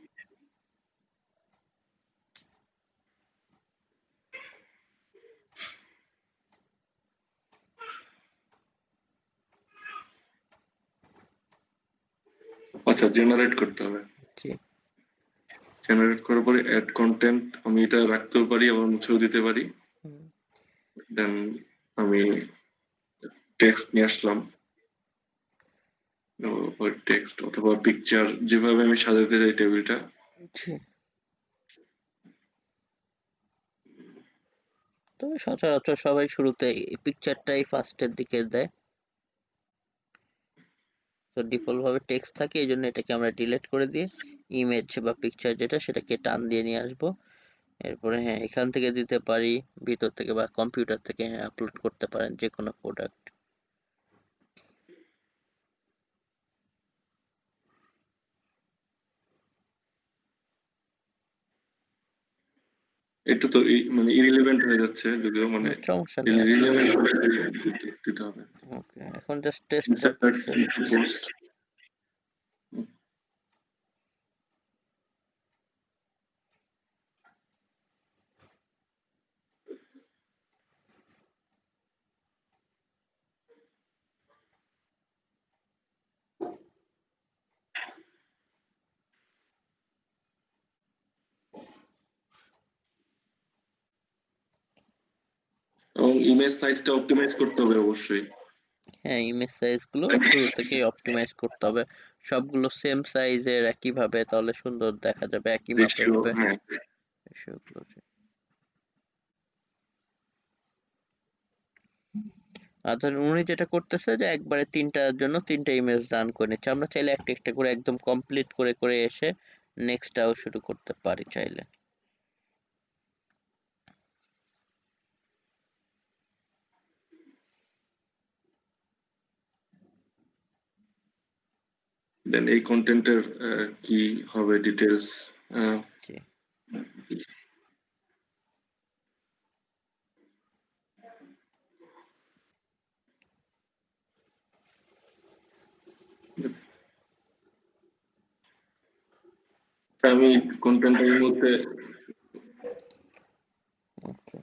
আচ্ছা, জেনারেট করতে হবে। জি জেনারেট করার পরে অ্যাড কন্টেন্ট, আমি এটা রাখতেও পারি আবার মুছেও দিতে পারি। হুম, দেন আমি টেক্সট নিয়ে আসলাম, ওই টেক্সট অথবা পিকচার যেভাবে আমি সাজাতে চাই টেবিলটা। জি। তবে সচরাচর সবাই শুরুতে পিকচারটাই ফার্স্টের দিকে দেয়, তো ডিফল্ট ভাবে টেক্সট থাকে, এই জন্য এটাকে আমরা ডিলিট করে দিয়ে ইমেজ বা পিকচার যেটা সেটাকে টান দিয়ে নিয়ে আসবো। এরপরে হ্যাঁ, এখান থেকে দিতে পারি, ভিতর থেকে বা কম্পিউটার থেকে হ্যাঁ আপলোড করতে পারেন যে কোনো প্রোডাক্ট। একটু তো মানে ইরিলেভেন্ট হয়ে যাচ্ছে যদিও মানে সমস্যা নেই রিলেভেন্ট করে দিতে হবে। ওকে এখন জাস্ট টেস্ট ইনসার্ট পোস্ট এবং ইমেজ সাইজটা অপটিমাইজ করতে হবে অবশ্যই। হ্যাঁ ইমেজ সাইজ গুলো শুরু থেকেই অপটিমাইজ করতে হবে, সবগুলো সেম সাইজের একই ভাবে, তাহলে সুন্দর দেখা যাবে, একই মাপের রেশিও হবে হ্যাঁ রেশিওগুলো। আর ধরেন উনি যেটা করতেছে যে একবারে তিনটার জন্য তিনটা ইমেজ রান করে নিচ্ছে, আমরা চাইলে একটা একটা করে একদম কমপ্লিট করে করে এসে নেক্সটটাও শুরু করতে পারি চাইলে। দেন এই কন্টেন্টের কি হবে ডিটেলস জি আমি কন্টেন্ট এই মুহূর্তে ওকে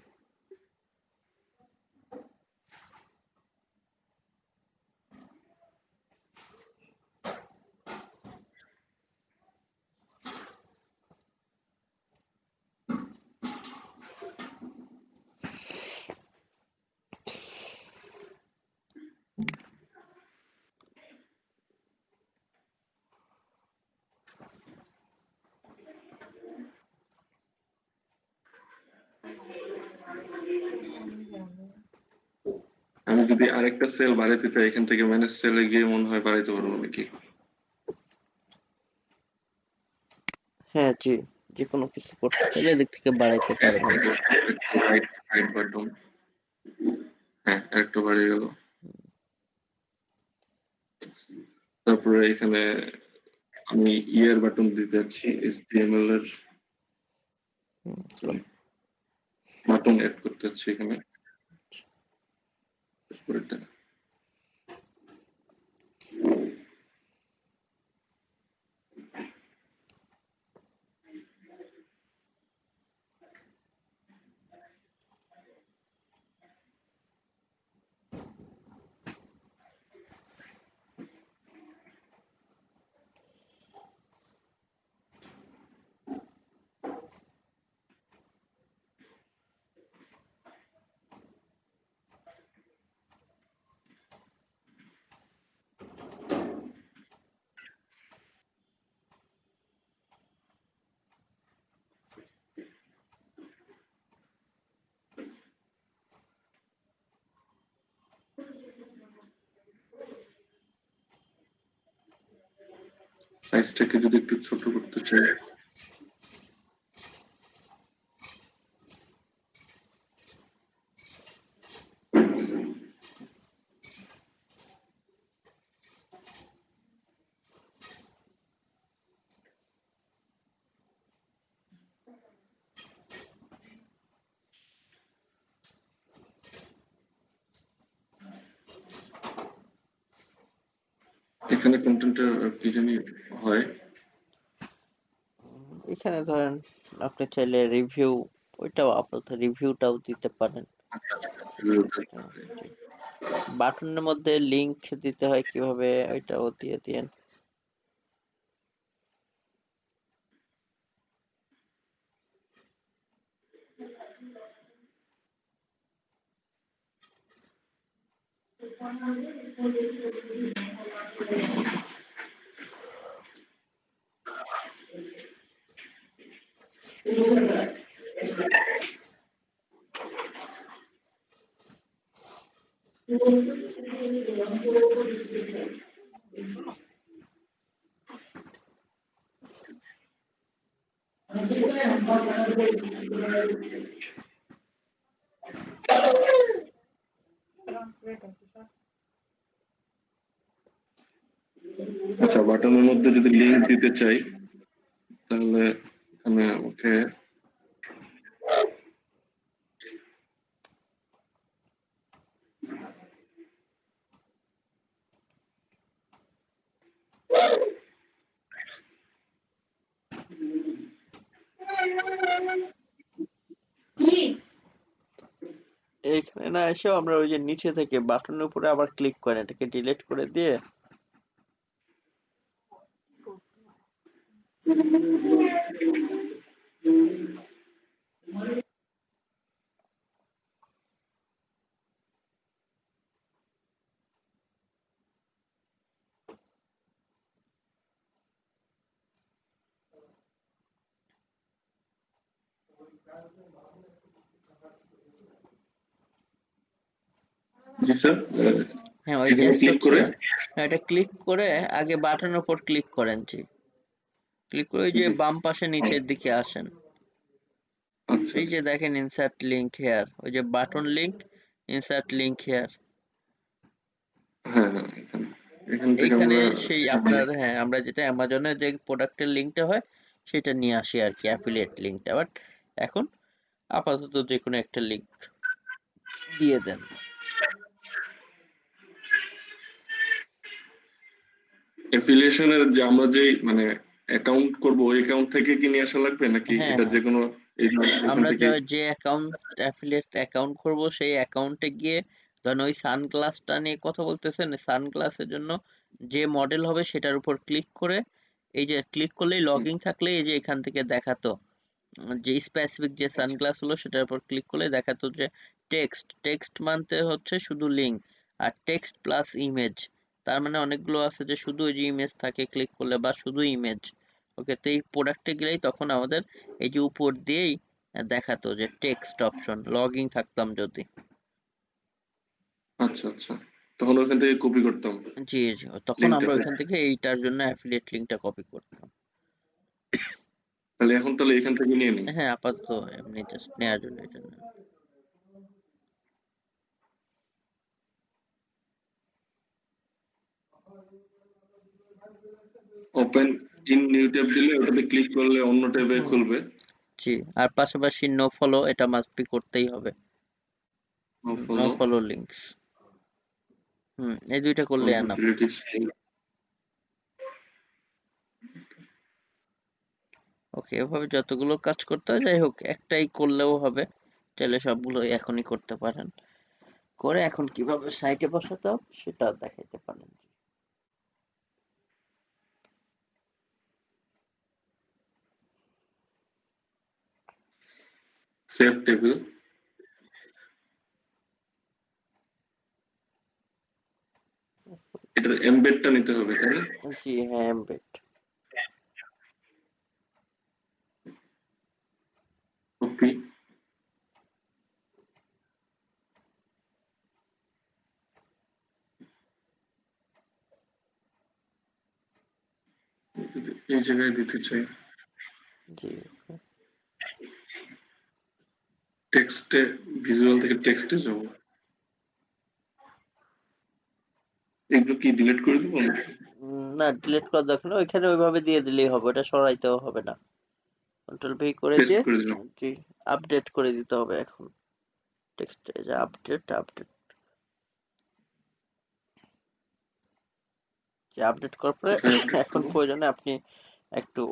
আমি যদি আরেকটা সেল বাড়াইতে চাই এখান থেকে ম্যানেজ সেলে গিয়ে মনে হয় বাড়াইতে পারবো নাকি? হ্যাঁ জি, যে কোনো কিছু করতে চাইলে এদিক থেকে বাড়াইতে পারবেন। রাইট বাটন, হ্যাঁ একটা বাড়িয়ে গেল। তারপরে এখানে আমি ইয়ার বাটন দিতে যাচ্ছি, HTML এর বাটন অ্যাড করতে যাচ্ছি এখানে। তারপরেটা সাইজটাকে যদি একটু ছোট করতে চাই, এখানে কন্টেন্টটা কি জানি হয়, এখানে ধরেন আপনি চাইলে রিভিউ, ওইটাও আপাতত রিভিউটাও দিতে পারেন। বাটনের মধ্যে লিংক দিতে হয় কিভাবে, ওইটাও দিয়ে দিয়েন। আচ্ছা বাটনের মধ্যে যদি লিংক দিতে চাই তাহলে এখানে আমাকে এইখানে না এসেও আমরা ওই যে নিচে থেকে বাটনের উপরে আবার ক্লিক করে এটাকে ডিলিট করে দিয়ে জি স্যার, হ্যাঁ ওই এখানে জাস্ট ক্লিক হচ্ছে করে এটা ক্লিক করে আগে বাটনের উপর ক্লিক করেন, জি ক্লিক করে ওই যে জি বাম পাশে নিচের দিকে আসেন, আচ্ছা এই যে আচ্ছা দেখেন ইনসার্ট লিংক হেয়ার, ওই যে button link insert link here, হ্যাঁ হ্যাঁ এখানে এখান থেকে এইখানে আমরা সেই আপনার হ্যাঁ আমরা যেটা অ্যামাজনের যে প্রোডাক্টের লিংকটা হয় সেটা নিয়ে আসি আর কি, অ্যাফিলিয়েট লিংকটা। বাট এখন আপাতত যে কোনো একটা লিংক দিয়ে দেন। অ্যাফিলিয়েশনের যে আমরা যে মানে অ্যাকাউন্ট করব ওই অ্যাকাউন্ট থেকে কি নিয়ে আসা লাগবে নাকি হ্যাঁ এটা হ্যাঁ যে কোনো এখান আমরা থেকে? যে অ্যাকাউন্ট অ্যাফিলিয়েট অ্যাকাউন্ট করব সেই অ্যাকাউন্টে গিয়ে ধরেন ওই সানগ্লাসটা নিয়ে কথা বলতেছেন, সানগ্লাসের জন্য যে মডেল হবে সেটার উপর ক্লিক করে এই যে ক্লিক করলেই লগইন থাকলে এই যে এখান থেকে দেখাতো যে স্পেসিফিক যে সানগ্লাস হলো সেটার উপর ক্লিক করলে দেখাতো যে টেক্সট, টেক্সট মানতে হচ্ছে শুধু লিঙ্ক, আর টেক্সট প্লাস ইমেজ, তার মানে অনেকগুলো আছে যে শুধু ওই যে ইমেজ থাকে ক্লিক করলে বা শুধু ইমেজ। ওকে, তো এই প্রোডাক্টে গেলেই তখন আমাদের এই যে উপর দিয়েই দেখাতো যে টেক্সট অপশন, লগইন থাকতাম যদি। আচ্ছা আচ্ছা, তখন ওখান থেকে কপি করতাম জি জি, তখন আমরা লিঙ্কটাতে। ওইখান থেকে এইটার জন্য অ্যাফিলিয়েট লিঙ্কটা কপি করতাম। তাহলে এখন তাহলে এখান থেকে নিয়ে নিই। হ্যাঁ আপাতত এমনি জাস্ট নেওয়ার জন্য এটা না। ওপেন ইন নিউ ট্যাব দিলে ওটাতে ক্লিক করলে অন্য ট্যাবে হুম, খুলবে। জি, আর পাশাপাশি নো ফলো এটা মাস্ট বি করতেই হবে, নো ফলো ফলো লিঙ্কস। এই দুইটা করলে এনাফ। রিলেটিভস। ওকে, এভাবে যতগুলো কাজ করতে হয় যাই হোক একটাই করলেও হবে, চাইলে সবগুলো এখনই করতে পারেন, করে এখন কিভাবে সাইটে বসাতে হবে সেটা দেখাইতে পারেন। সেভ টেবিল, এটার এমবেডটা নিতে হবে তাই না? জি হ্যাঁ, এমবেড। কপি, এই জায়গায় দিতে চাই। জি টেক্সটে, ভিজুয়াল থেকে টেক্সটে যাব। এগুলো কি ডিলিট করে দেবো নাকি? না, ডিলিট করা দরকার নেই, ওইখানে ওইভাবে দিয়ে দিলেই হবে, ওটা সরাইতেও হবে না। কন্ট্রোল ভি করে পেস্ট দিয়ে করে দিলাম। জি আপডেট করে দিতে হবে এখন টেক্সটে, যে আপডেট আপডেট, যে আপডেট করার পরে কোথায় আপডেট এখন দেবো? প্রয়োজনে আপনি একটু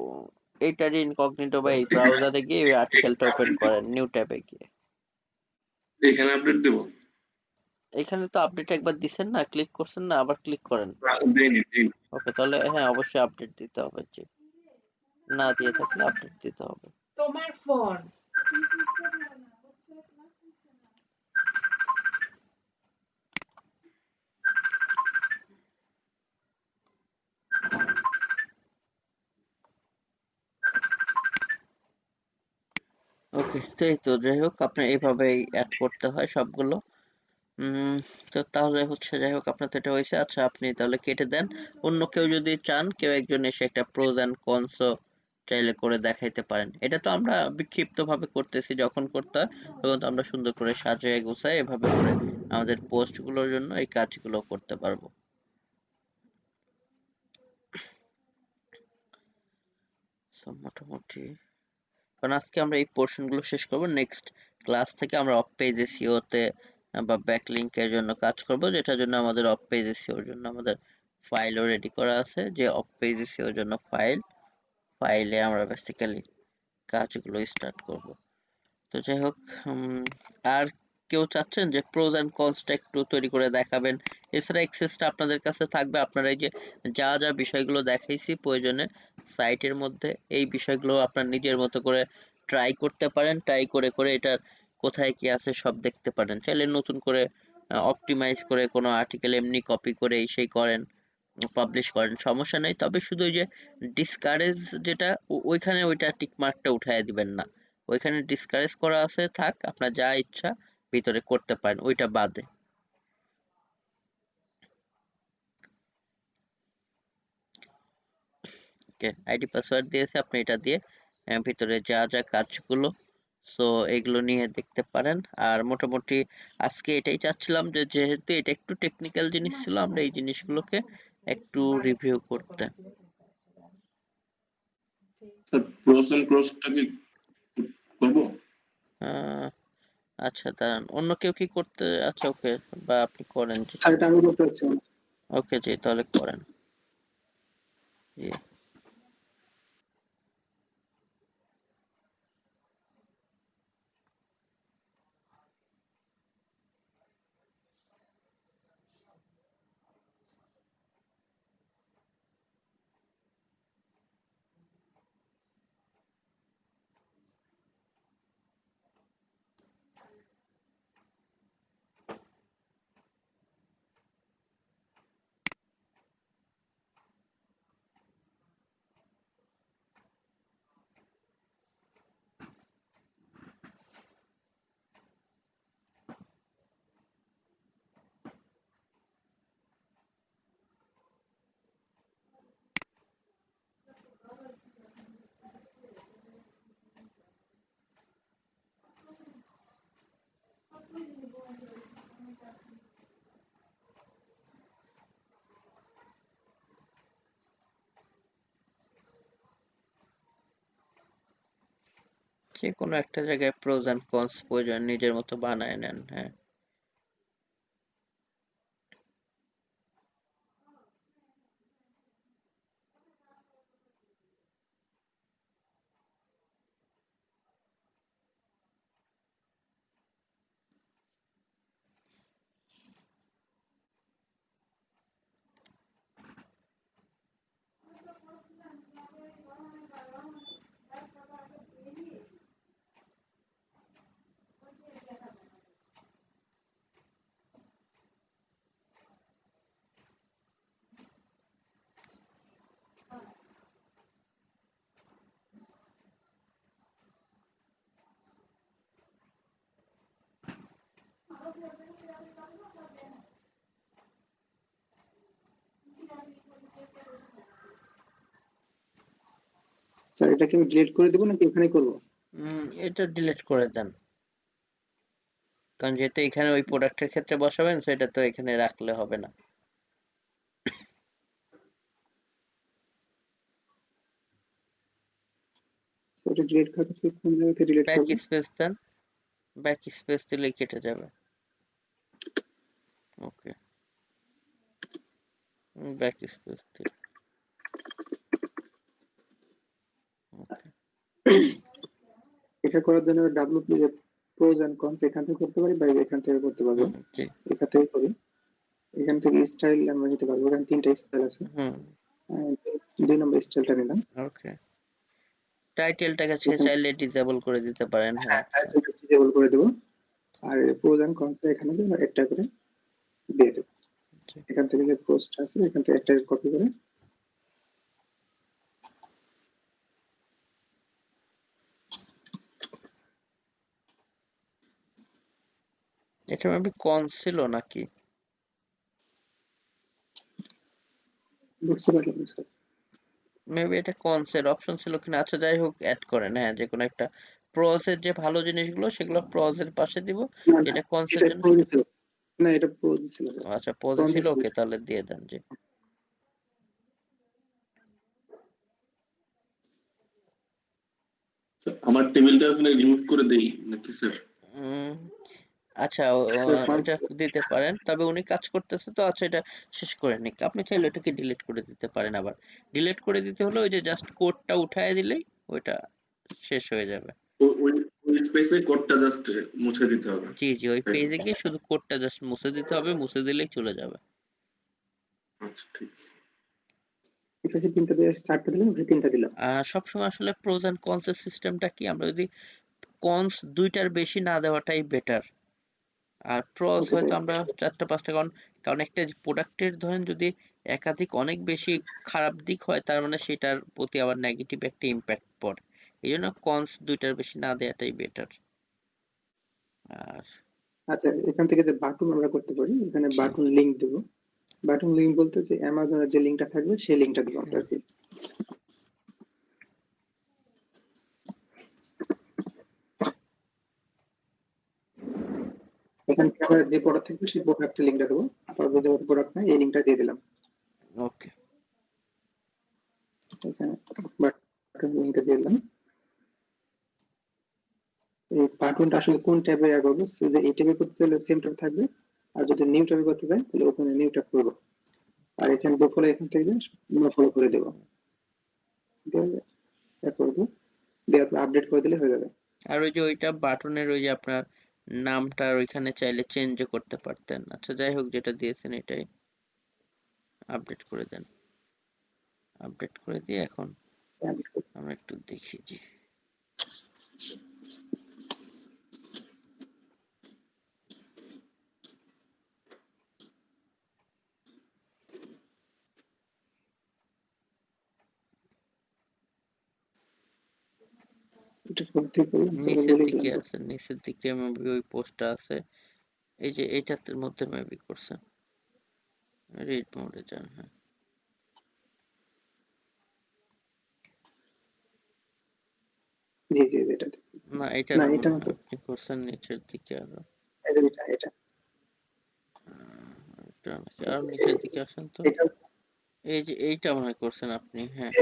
এইটারই ইনকগনিটো বা এই ব্রাউজারে গিয়ে ওই আর্টিকেলটা ওপেন করেন নিউ ট্যাবে গিয়ে। এখানে আপডেট দেবো? এখানে তো আপডেট একবার দিছেন না, ক্লিক করছেন না, আবার ক্লিক করেন। দেইনি দেইনি। ওকে, তাহলে হ্যাঁ অবশ্যই আপডেট দিতে হবে, জি না দিয়ে থাকলে আপডেট দিতে হবে। তোমার ফোন। ওকে, তো এই তো যাই হোক আপনার এইভাবেই অ্যাড করতে হয় সবগুলো। উম তো তাহলে হচ্ছে যাই হোক আপনার তো এটা হয়েছে, আচ্ছা আপনি তাহলে কেটে দেন। অন্য কেউ যদি চান, কেউ একজন এসে একটা প্রোজ এন্ড কনস চাইলে করে দেখাইতে পারেন। এটা তো আমরা বিক্ষিপ্ত ভাবে করতেছি, যখন করতে হয় তখন তো আমরা সুন্দর করে সাজিয়ে গুছাই এভাবে করে আমাদের পোস্ট গুলোর জন্য এই কাজগুলো করতে পারবো। So, মোটামুটি কারণ আজকে আমরা এই পোর্শন গুলো শেষ করব, নেক্সট ক্লাস থেকে আমরা অফ পেজ এসইও তে বা ব্যাকলিংকের জন্য কাজ করব, যেটার জন্য আমাদের অফ পেজ এসইওর জন্য আমাদের ফাইলও রেডি করা আছে, যে অফ পেজ এসইওর জন্য ফাইলে আমরা বেসিক্যালি কাজগুলো স্টার্ট করব। তো যাই হোক, আর কেউ চাচ্ছেন যে প্রোজ এন্ড কনসটা একটু তৈরি করে দেখাবেন? এছাড়া এক্সেসটা আপনাদের কাছে থাকবে, আপনারা এই যে যা যা বিষয়গুলো দেখাইছি প্রয়োজনে সাইটের মধ্যে এই বিষয়গুলো আপনার নিজের মতো করে ট্রাই করতে পারেন, ট্রাই করে করে এটার কোথায় কি আছে সব দেখতে পারেন। চাইলে নতুন করে অপটিমাইজ করে কোনো আর্টিকেল এমনি কপি করে এই সেই করেন, পাবলিশ করেন, সমস্যা নেই। তবে শুধু ওই যে ডিসকারেজ যেটা ওইখানে ওইটা টিক মার্কটা উঠায় দিবেন না। ওইখানে ডিসকারেজ করা আছে থাক, আপনার যা ইচ্ছা ভিতরে করতে পারেন ওইটা বাদে। ওকে, আইডি পাসওয়ার্ড দিয়েছে, আপনি এটা দিয়ে ভিতরে যা যা কাজগুলো সো এগুলো নিয়ে দেখতে পারেন। আর মোটামুটি আজকে এটাই চাচ্ছিলাম যে যেহেতু এটা একটু টেকনিক্যাল জিনিস ছিল, আমরা এই জিনিসগুলোকে একটু রিভিউ করতে। স্যার প্রোস এন্ড ক্রসটা কি করবো? আহ, আচ্ছা দাঁড়ান, অন্য কেউ কি করতে? আচ্ছা ওকে, বা আপনি করেন জি। স্যার এটা আমি করতে হচ্ছে ওকে জি, তাহলে করেন জি। যে কোনো একটা জায়গায় প্রোজ এন্ড কনস প্রয়োজন নিজের মতো বানায় নেন। হ্যাঁ, স্যার এটা কি আমি ডিলিট করে দেবো নাকি এখানে করবো? এটা ডিলিট করে দেন, কারণ যেহেতু এখানে ওই প্রোডাক্টের ক্ষেত্রে বসাবেন সেটা তো এখানে রাখলে হবে না। এটা ডিলিট করতে কোন জায়গা থেকে ডিলিট ব্যাক করবো? স্পেস দেন, ব্যাক স্পেস দিলে কেটে যাবে। ওকে, ব্যাক স্পেস দিন। ওকে, এটা করার জন্য ডাব্লিউপি প্রোজ এন্ড কনস এখান থেকে করতে পারি বা এখান থেকে করতে পারবো? জি, এখান থেকে করি। এখান থেকে স্টাইল আমরা নিতে পারবো, এখানে 3টা স্টাইল আছে। হুম, 2 নম্বর স্টাইলটা নিলাম। ওকে। টাইটেলটাকে এখান চাইলে ডিসেবল করে দিতে পারেন। হ্যাঁ, টাইটেলটা ডিসেবল করে দেবো, আর প্রোজ এন্ড কনস এখানে দিয়ে একটা করে দিয়ে দেবো। জি। এখান থেকে যে পোস্ট আছে এখান থেকে একটা কপি করে এটা মেবি কনস ছিল নাকি? বুঝতে পারলাম না স্যার। মেবি এটা কনসের অপশন ছিল কিনা। আচ্ছা যাই হোক, অ্যাড করেন। হ্যাঁ, যে কোনো একটা প্রসের যে ভালো জিনিসগুলো সেগুলো প্রসের পাশে দিব, না না, যেটা কনসের এটা জন্য প্রোজ ছিল। না এটা প্রোজ ছিল স্যার। আচ্ছা পদে কনস ছিল। ছিল। ওকে, তাহলে দিয়ে দেন জি। স্যার, আমার টেবিলটা ওখানে রিমুভ করে দেই নাকি স্যার? উম, আচ্ছা কনস এটা দিতে পারেন, তবে উনি কাজ করতেছে তো। আচ্ছা এটা শেষ করে নিক, আপনি চাইলে এটাকে ডিলিট করে দিতে পারেন। আবার ডিলিট করে দিতে হলে ওই যে জাস্ট কোডটা উঠায় দিলেই ওইটা শেষ হয়ে যাবে। ওই স্পেসে কোডটা জাস্ট মুছে দিতে হবে। জি জি, ওই তাই তো? পেজে গিয়ে শুধু কোডটা জাস্ট মুছে দিতে হবে, মুছে দিলেই চলে যাবে। আচ্ছা, ঠিক আছে। এখানে 3টা দিয়ে 4টা দিলাম, ওখানে 3টা দিলাম। সবসময় আসলে প্রোজ অ্যান্ড কনস এর সিস্টেমটা কি, আমরা যদি কনস 2টার বেশি না দেওয়াটাই বেটার। আর প্রস ওকে হয়তো ভাই। আমরা 4টা 5টা, কারণ কারণ একটা প্রোডাক্টের ধরেন যদি একাধিক অনেক বেশি খারাপ দিক হয়, তার মানে সেটার প্রতি আবার নেগেটিভ একটা ইম্প্যাক্ট পড়ে। এই জন্য কনস 2টার বেশি না দেওয়াটাই বেটার। আর আচ্ছা, এখান থেকে যে বাটন আমরা করতে পারি, এখানে জি, বাটন লিংক দেবো। বাটন লিংক বলতে যে অ্যামাজনের যে লিংকটা থাকবে সেই লিংকটা দেবো আমরা আর কি। এখানে আমরা যে প্রোডাক্ট থাকবে সেই প্রোডাক্টের লিংকটা দেবো। তারপর যে প্রোডাক্ট নাই এই লিংকটা দিয়ে দিলাম। ওকে। এখানে বাটন লিংকটা দিয়ে দিলাম। এই বাটনটা আসলে কোন ট্যাবে অ্যাড হবে, যে এই ট্যাবে করতে চাইলে সেম ট্যাব থাকবে, আর যদি নিউ ট্যাবে করতে চাই তাহলে ওখানে নিউ ট্যাব করবো। আর এখানে ডোফলে এখান থেকে ফলো করে দেবো, করবো, দেওয়ার পর আপডেট করে দিলে হয়ে যাবে। আর ওই যে ওইটা বাটনের ওই যে আপনার নামটা ওইখানে চাইলে চেঞ্জও করতে পারতেন। আচ্ছা যাই হোক, যেটা দিয়েছেন এটাই আপডেট করে দেন। আপডেট করে দিয়ে এখন আমরা একটু দেখি জি। এটা করতে করলাম, চলো নিচের বলে দিকে দিলাম তো। আছে, নিচের দিকে মেবি ওই পোস্টটা আছে। এই যে এইটার মধ্যে মেবি করছেন, রিড মোডে যান। হ্যাঁ, জি জি, এটা না এটা না, না, এটা মনে হয় মতো আপনি করছেন নিচের দিকে আরো। এটা এটা নাকি আরো নিচের দিকে আসেন তো। এটা এই যে এইটা মনে হয় করছেন আপনি। হ্যাঁ,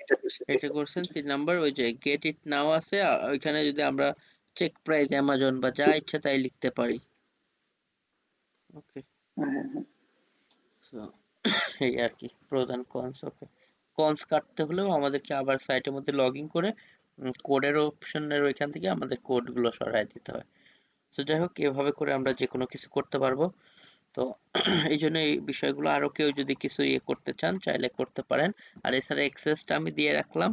এটা করছি, এটা করছেন 3 নাম্বার। ওই যে গেট ইট নাও আছে, ওইখানে যদি আমরা চেক প্রাইস অ্যামাজন বা যা ইচ্ছা তাই লিখতে পারি। ওকে, হ্যাঁ হ্যাঁ হ্যাঁ। সো এই আর কি pros and cons. Okay, cons কাটতে হলেও আমাদেরকে আবার সাইটের মধ্যে লগ ইন করে কোডের অপশনের ওইখান থেকে আমাদের কোডগুলো সরায় দিতে হয়। তো যাই হোক, এভাবে করে আমরা যে কোনো কিছু করতে পারবো। তো এই জন্য এই বিষয়গুলো আরো কেউ যদি কিছু ইয়ে করতে চান চাইলে করতে পারেন। আর এছাড়া এক্সেসটা আমি দিয়ে রাখলাম।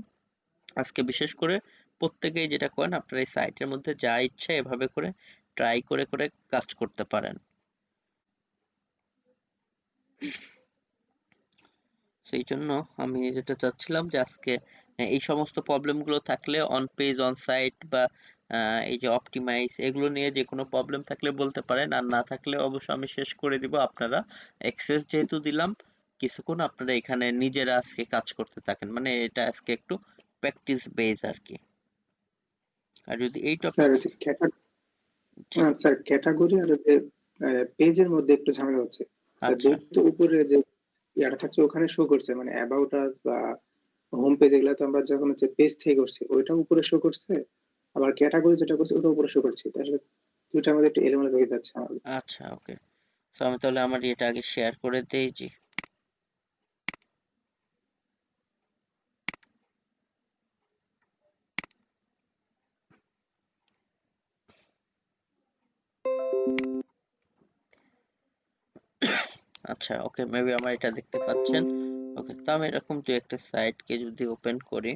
আজকে বিশেষ করে প্রত্যেকেই যেটা করেন, আপনার এই সাইটের মধ্যে যা ইচ্ছা এভাবে করে ট্রাই করে করে কাজ করতে পারেন। সেই জন্য আমি যেটা চাচ্ছিলাম যে আজকে এই সমস্ত প্রবলেমগুলো থাকলে অন পেজ অন সাইট বা এই যে অপটিমাইজ এগুলো নিয়ে যে কোনো প্রবলেম থাকলে বলতে পারেন, আর না থাকলে অবশ্য আমি শেষ করে দিব। আপনারা অ্যাক্সেস যেহেতু দিলাম, কিছুক্ষণ আপনারা এখানে নিজেরা আজকে কাজ করতে থাকেন, মানে এটা আজকে একটু প্র্যাকটিস বেস আর কি। আর যদি এই স্যার টপিক ওই যে জি, স্যার ক্যাটাগরি আর যে পেজের মধ্যে একটু ঝামেলা হচ্ছে স্যার, আচ্ছা যেহেতু উপরে যে ইয়াটা থাকছে ওখানে শো করছে, মানে অ্যাবাউট আস বা হোম পেজ, এগুলা তো আমরা যখন হচ্ছে পেজ থেকে করছি ওইটা উপরে শো করছে, আবার ক্যাটাগরি যেটা করছে ওটা উপরে শো করছে, তাহলে দুইটার মধ্যে একটু এলোমেলো হয়ে যাচ্ছে আমাদের। আচ্ছা ওকে। তো আমি তাহলে আমার এটা আগে শেয়ার করে দেই জি। আচ্ছা ওকে, মেবি আমার এটা দেখতে পাচ্ছেন। ওকে, তো আমি এরকম দু একটা সাইটকে যদি ওপেন করি,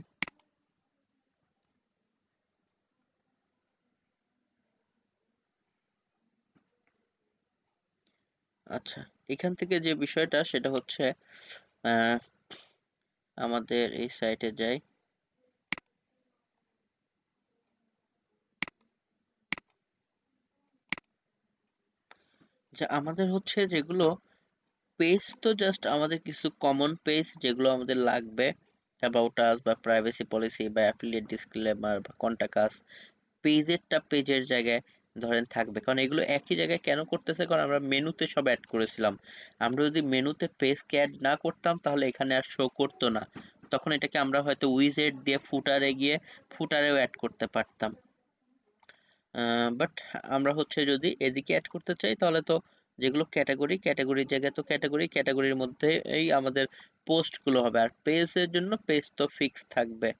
আচ্ছা এখান থেকে যে বিষয়টা সেটা হচ্ছে আহ, আমাদের এই সাইটে যাই। যে আমাদের হচ্ছে যেগুলো পেজ, তো জাস্ট আমাদের কিছু কমন পেজ যেগুলো আমাদের লাগবে, অ্যাবাউট আস বা প্রাইভেসি পলিসি বা অ্যাফিলিয়েট ডিসক্লেমার বা কন্টাক্ট আস, পেজেরটা পেজের জায়গায় ধরেন থাকবে, কারণ এগুলো একই জায়গায় কেন করতেছে, কারণ আমরা মেনুতে সব অ্যাড করেছিলাম। আমরা যদি মেনুতে পেজকে অ্যাড না করতাম তাহলে এখানে আর শো করতো না, তখন এটাকে আমরা হয়তো উইজেট দিয়ে ফুটারে গিয়ে ফুটারেও অ্যাড করতে পারতাম। বাট আমরা হচ্ছে যদি এদিকে অ্যাড করতে চাই তাহলে তো যেগুলো ক্যাটাগরি, ক্যাটাগরির জায়গায় তো ক্যাটাগরির মধ্যেই আমাদের পোস্টগুলো হবে, আর পেজের জন্য পেজ তো ফিক্স থাকবে।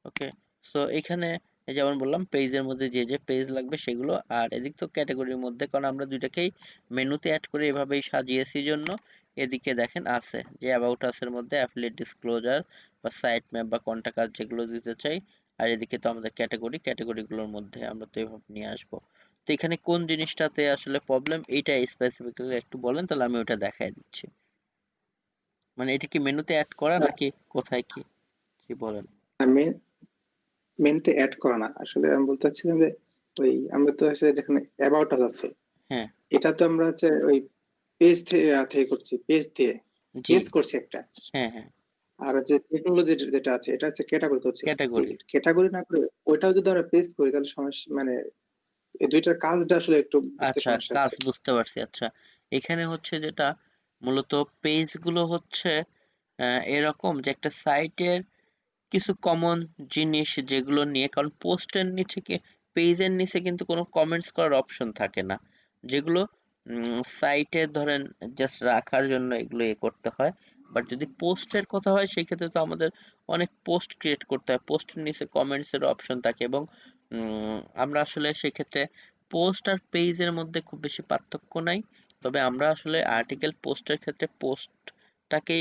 ওকে, সো এখানে যেমন বললাম পেজের মধ্যে যে যে পেজ লাগবে সেগুলো, আর এদিক তো ক্যাটাগরির মধ্যে, কারণ আমরা দুইটাকেই মেনুতে অ্যাড করে এভাবেই সাজিয়েছি জন্য এদিকে দেখেন আছে যে অ্যাবাউট আস-এর মধ্যে অ্যাফিলিয়েট ডিসক্লোজার বা সাইট ম্যাপ বা কন্টাক্ট আস যেগুলো দিতে চাই, আর এদিকে তো আমাদের ক্যাটাগরিগুলোর মধ্যে আমরা তো এভাবে নিয়ে আসবো। তো এখানে কোন জিনিসটাতে আসলে প্রবলেম এইটা স্পেসিফিক্যালি একটু বলেন, তাহলে আমি ওটা দেখাই দিচ্ছি। মানে এটা কি মেনুতে অ্যাড করা নাকি কোথায় কি কি বলেন? আমি মেনুতে অ্যাড করা না, আসলে আমি বলতে চাচ্ছিলাম যে ওই আমরা তো আসলে যেখানে অ্যাবাউট আস আছে হ্যাঁ, এটা তো আমরা হচ্ছে ওই পেজ থেকে করছি, পেজ দিয়ে জি, পেজ করছি একটা। হ্যাঁ, হ্যাঁ, আর যে টেকনোলজি যেটা আছে এটা হচ্ছে ক্যাটাগরি করছি। ক্যাটাগরি। ক্যাটাগরি না করে ওইটাও যদি আমরা পেজ করি তাহলে সমস্যা, মানে এই দুইটার কাজটা আসলে একটু বুঝতে আচ্ছা, সমস্যা কাজ হচ্ছে। বুঝতে পারছি। আচ্ছা, এখানে হচ্ছে যেটা মূলত পেজগুলো হচ্ছে এরকম যে একটা সাইটের কিছু কমন জিনিস যেগুলো নিয়ে, কারণ পোস্টের নিচে কি পেজের নিচে কিন্তু কোনো কমেন্টস করার অপশন থাকে না, যেগুলো সাইটে ধরেন জাস্ট রাখার জন্য এগুলো করতে হয়। বাট যদি পোস্টের কথা হয় সেই ক্ষেত্রে তো আমাদের অনেক পোস্ট ক্রিয়েট করতে হয়, পোস্টের নিচে কমেন্টস এর অপশন থাকে, এবং আমরা আসলে সেক্ষেত্রে পোস্ট আর পেজের মধ্যে খুব বেশি পার্থক্য নাই। তবে আমরা আসলে আর্টিকেল পোস্টের ক্ষেত্রে পোস্টটাকে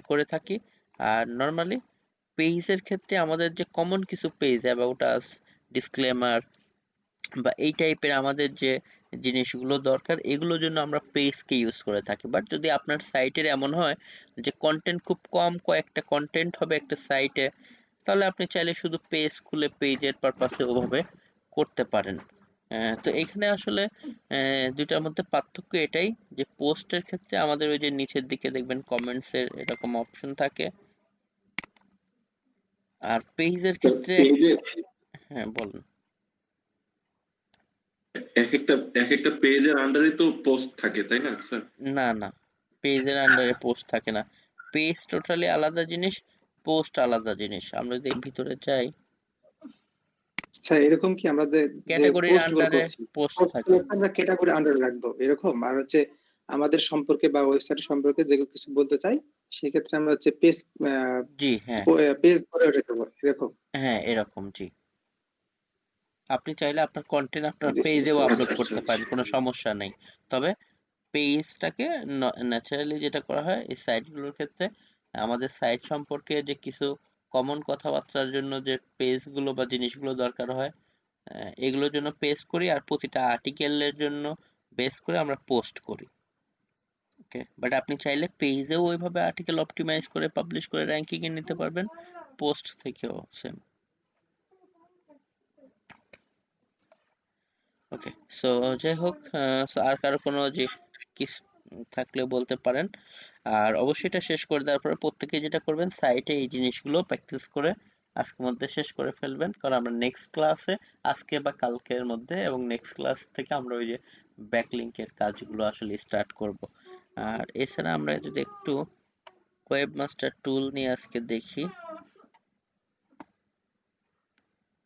করে থাকি, আর নর্মালি পেজের ক্ষেত্রে আমাদের যে কমন কিছু পেজ অ্যাবাউট আস, ডিসক্লেমার বা এই টাইপের আমাদের যে জিনিসগুলো দরকার এগুলোর জন্য আমরা পেজকে ইউজ করে থাকি। বাট যদি আপনার সাইটের এমন হয় যে কন্টেন্ট খুব কম, কয়েকটা কন্টেন্ট হবে একটা সাইটে, তাহলে আপনি চাইলে শুধু পেজ খুলে পেজের পারপাসে ওভাবে করতে পারেন। তো এখানে আসলে দুইটার মধ্যে পার্থক্য এটাই যে পোস্টের ক্ষেত্রে আমাদের ওই যে নিচের দিকে দেখবেন কমেন্টস এর এরকম অপশন থাকে, আর পেজের ক্ষেত্রে পেজে হ্যাঁ বলুন। এক একটা পেজের আন্ডারে তো পোস্ট থাকে, তাই না স্যার? না, না, পেজের আন্ডারে পোস্ট থাকে না। পেজ টোটালি আলাদা জিনিস, পোস্ট আলাদা জিনিস। আমরা যদি ভিতরে যাই, আচ্ছা, এরকম কি আমরা যে যে ক্যাটাগরির পোস্ট গুলো আন্ডারে করছি পোস্ট পোস্ট থাকে। গুলো আমরা ক্যাটাগরি আন্ডারে রাখবো এরকম, আর হচ্ছে আমাদের সম্পর্কে বা ওয়েবসাইট সম্পর্কে যে কিছু বলতে চাই সেক্ষেত্রে আমরা হচ্ছে পেজ জি, হ্যাঁ, পেজ করে রেখেবো এরকম। হ্যাঁ, এরকম, জি। আপনি চাইলে আপনার কন্টেন্ট আপনার দিস পেজেও বুঝতে আপলোড পারছি। আচ্ছা আচ্ছা করতে আচ্ছা। পারেন, কোনো সমস্যা নেই। তবে পেজটাকে ন্যাচারালি যেটা করা হয় এই সাইটগুলোর ক্ষেত্রে, আমাদের সাইট সম্পর্কে যে কিছু কমন কথাবার্তার জন্য যে পেজগুলো বা জিনিসগুলো দরকার হয়, এগুলোর জন্য পেজ করি, আর প্রতিটা আর্টিকেলের জন্য বেস করে আমরা পোস্ট করি। ওকে, বাট আপনি চাইলে পেজেও ওইভাবে আর্টিকেল অপটিমাইজ করে পাবলিশ করে র্যাঙ্কিং এ নিতে পারবেন, পোস্ট থেকেও সেম। ওকে, সো যাই হোক, আর কারো কোনো যে কিছু থাকলে বলতে পারেন। আর অবশ্যই এটা শেষ করে দেওয়ার পরে প্রত্যেকে যেটা করবেন সাইটে এই জিনিসগুলো প্র্যাকটিস করে আজকের মধ্যে শেষ করে ফেলবেন, কারণ আমরা নেক্সট ক্লাসে আজকে বা কালকের মধ্যে এবং নেক্সট ক্লাস থেকে আমরা ওই যে ব্যাকলিংকের কাজগুলো আসলে স্টার্ট করব। আর এছাড়া আমরা যদি একটু ওয়েবমাস্টার টুল নিয়ে আজকে দেখি,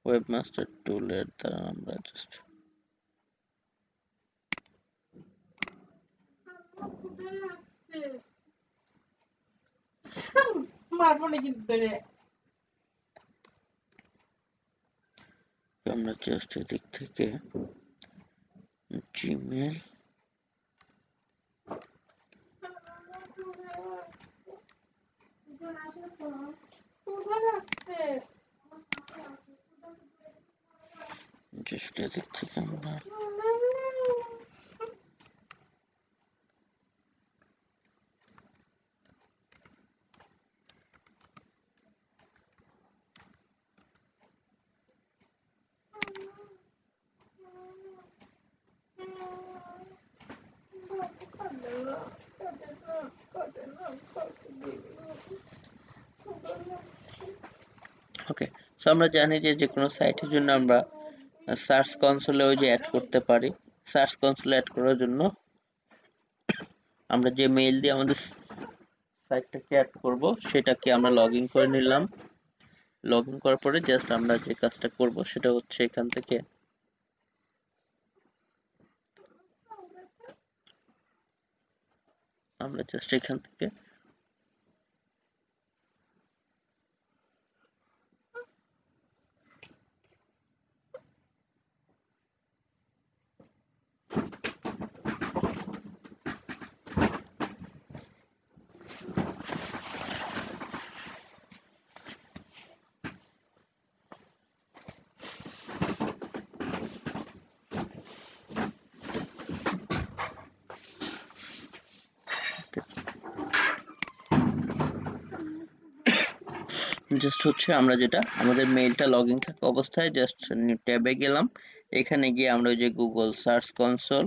ওয়েবমাস্টার টুলের দ্বারা আমরা জাস্ট এদিক থেকে জিমেল, জাস্ট এদিক থেকে আমরা ওকে, সো আমরা জানি যে যে কোনো সাইটের জন্য আমরা সার্চ কনসোলে ওই যে অ্যাড করতে পারি। সার্চ কনসোলে অ্যাড করার জন্য আমরা যে মেইল দিয়ে আমাদের সাইটটাকে অ্যাড করব সেটাকে আমরা লগ ইন করে নিলাম। লগ ইন করার পরে জাস্ট আমরা যে কাজটা করব সেটা হচ্ছে এখান থেকে আমরা জাস্ট এখান থেকে জাস্ট হচ্ছে আমরা যেটা আমাদের মেইলটা লগইন থাকা অবস্থায় জাস্ট ট্যাবে গেলাম, এখানে গিয়ে আমরা ওই যে Google search console,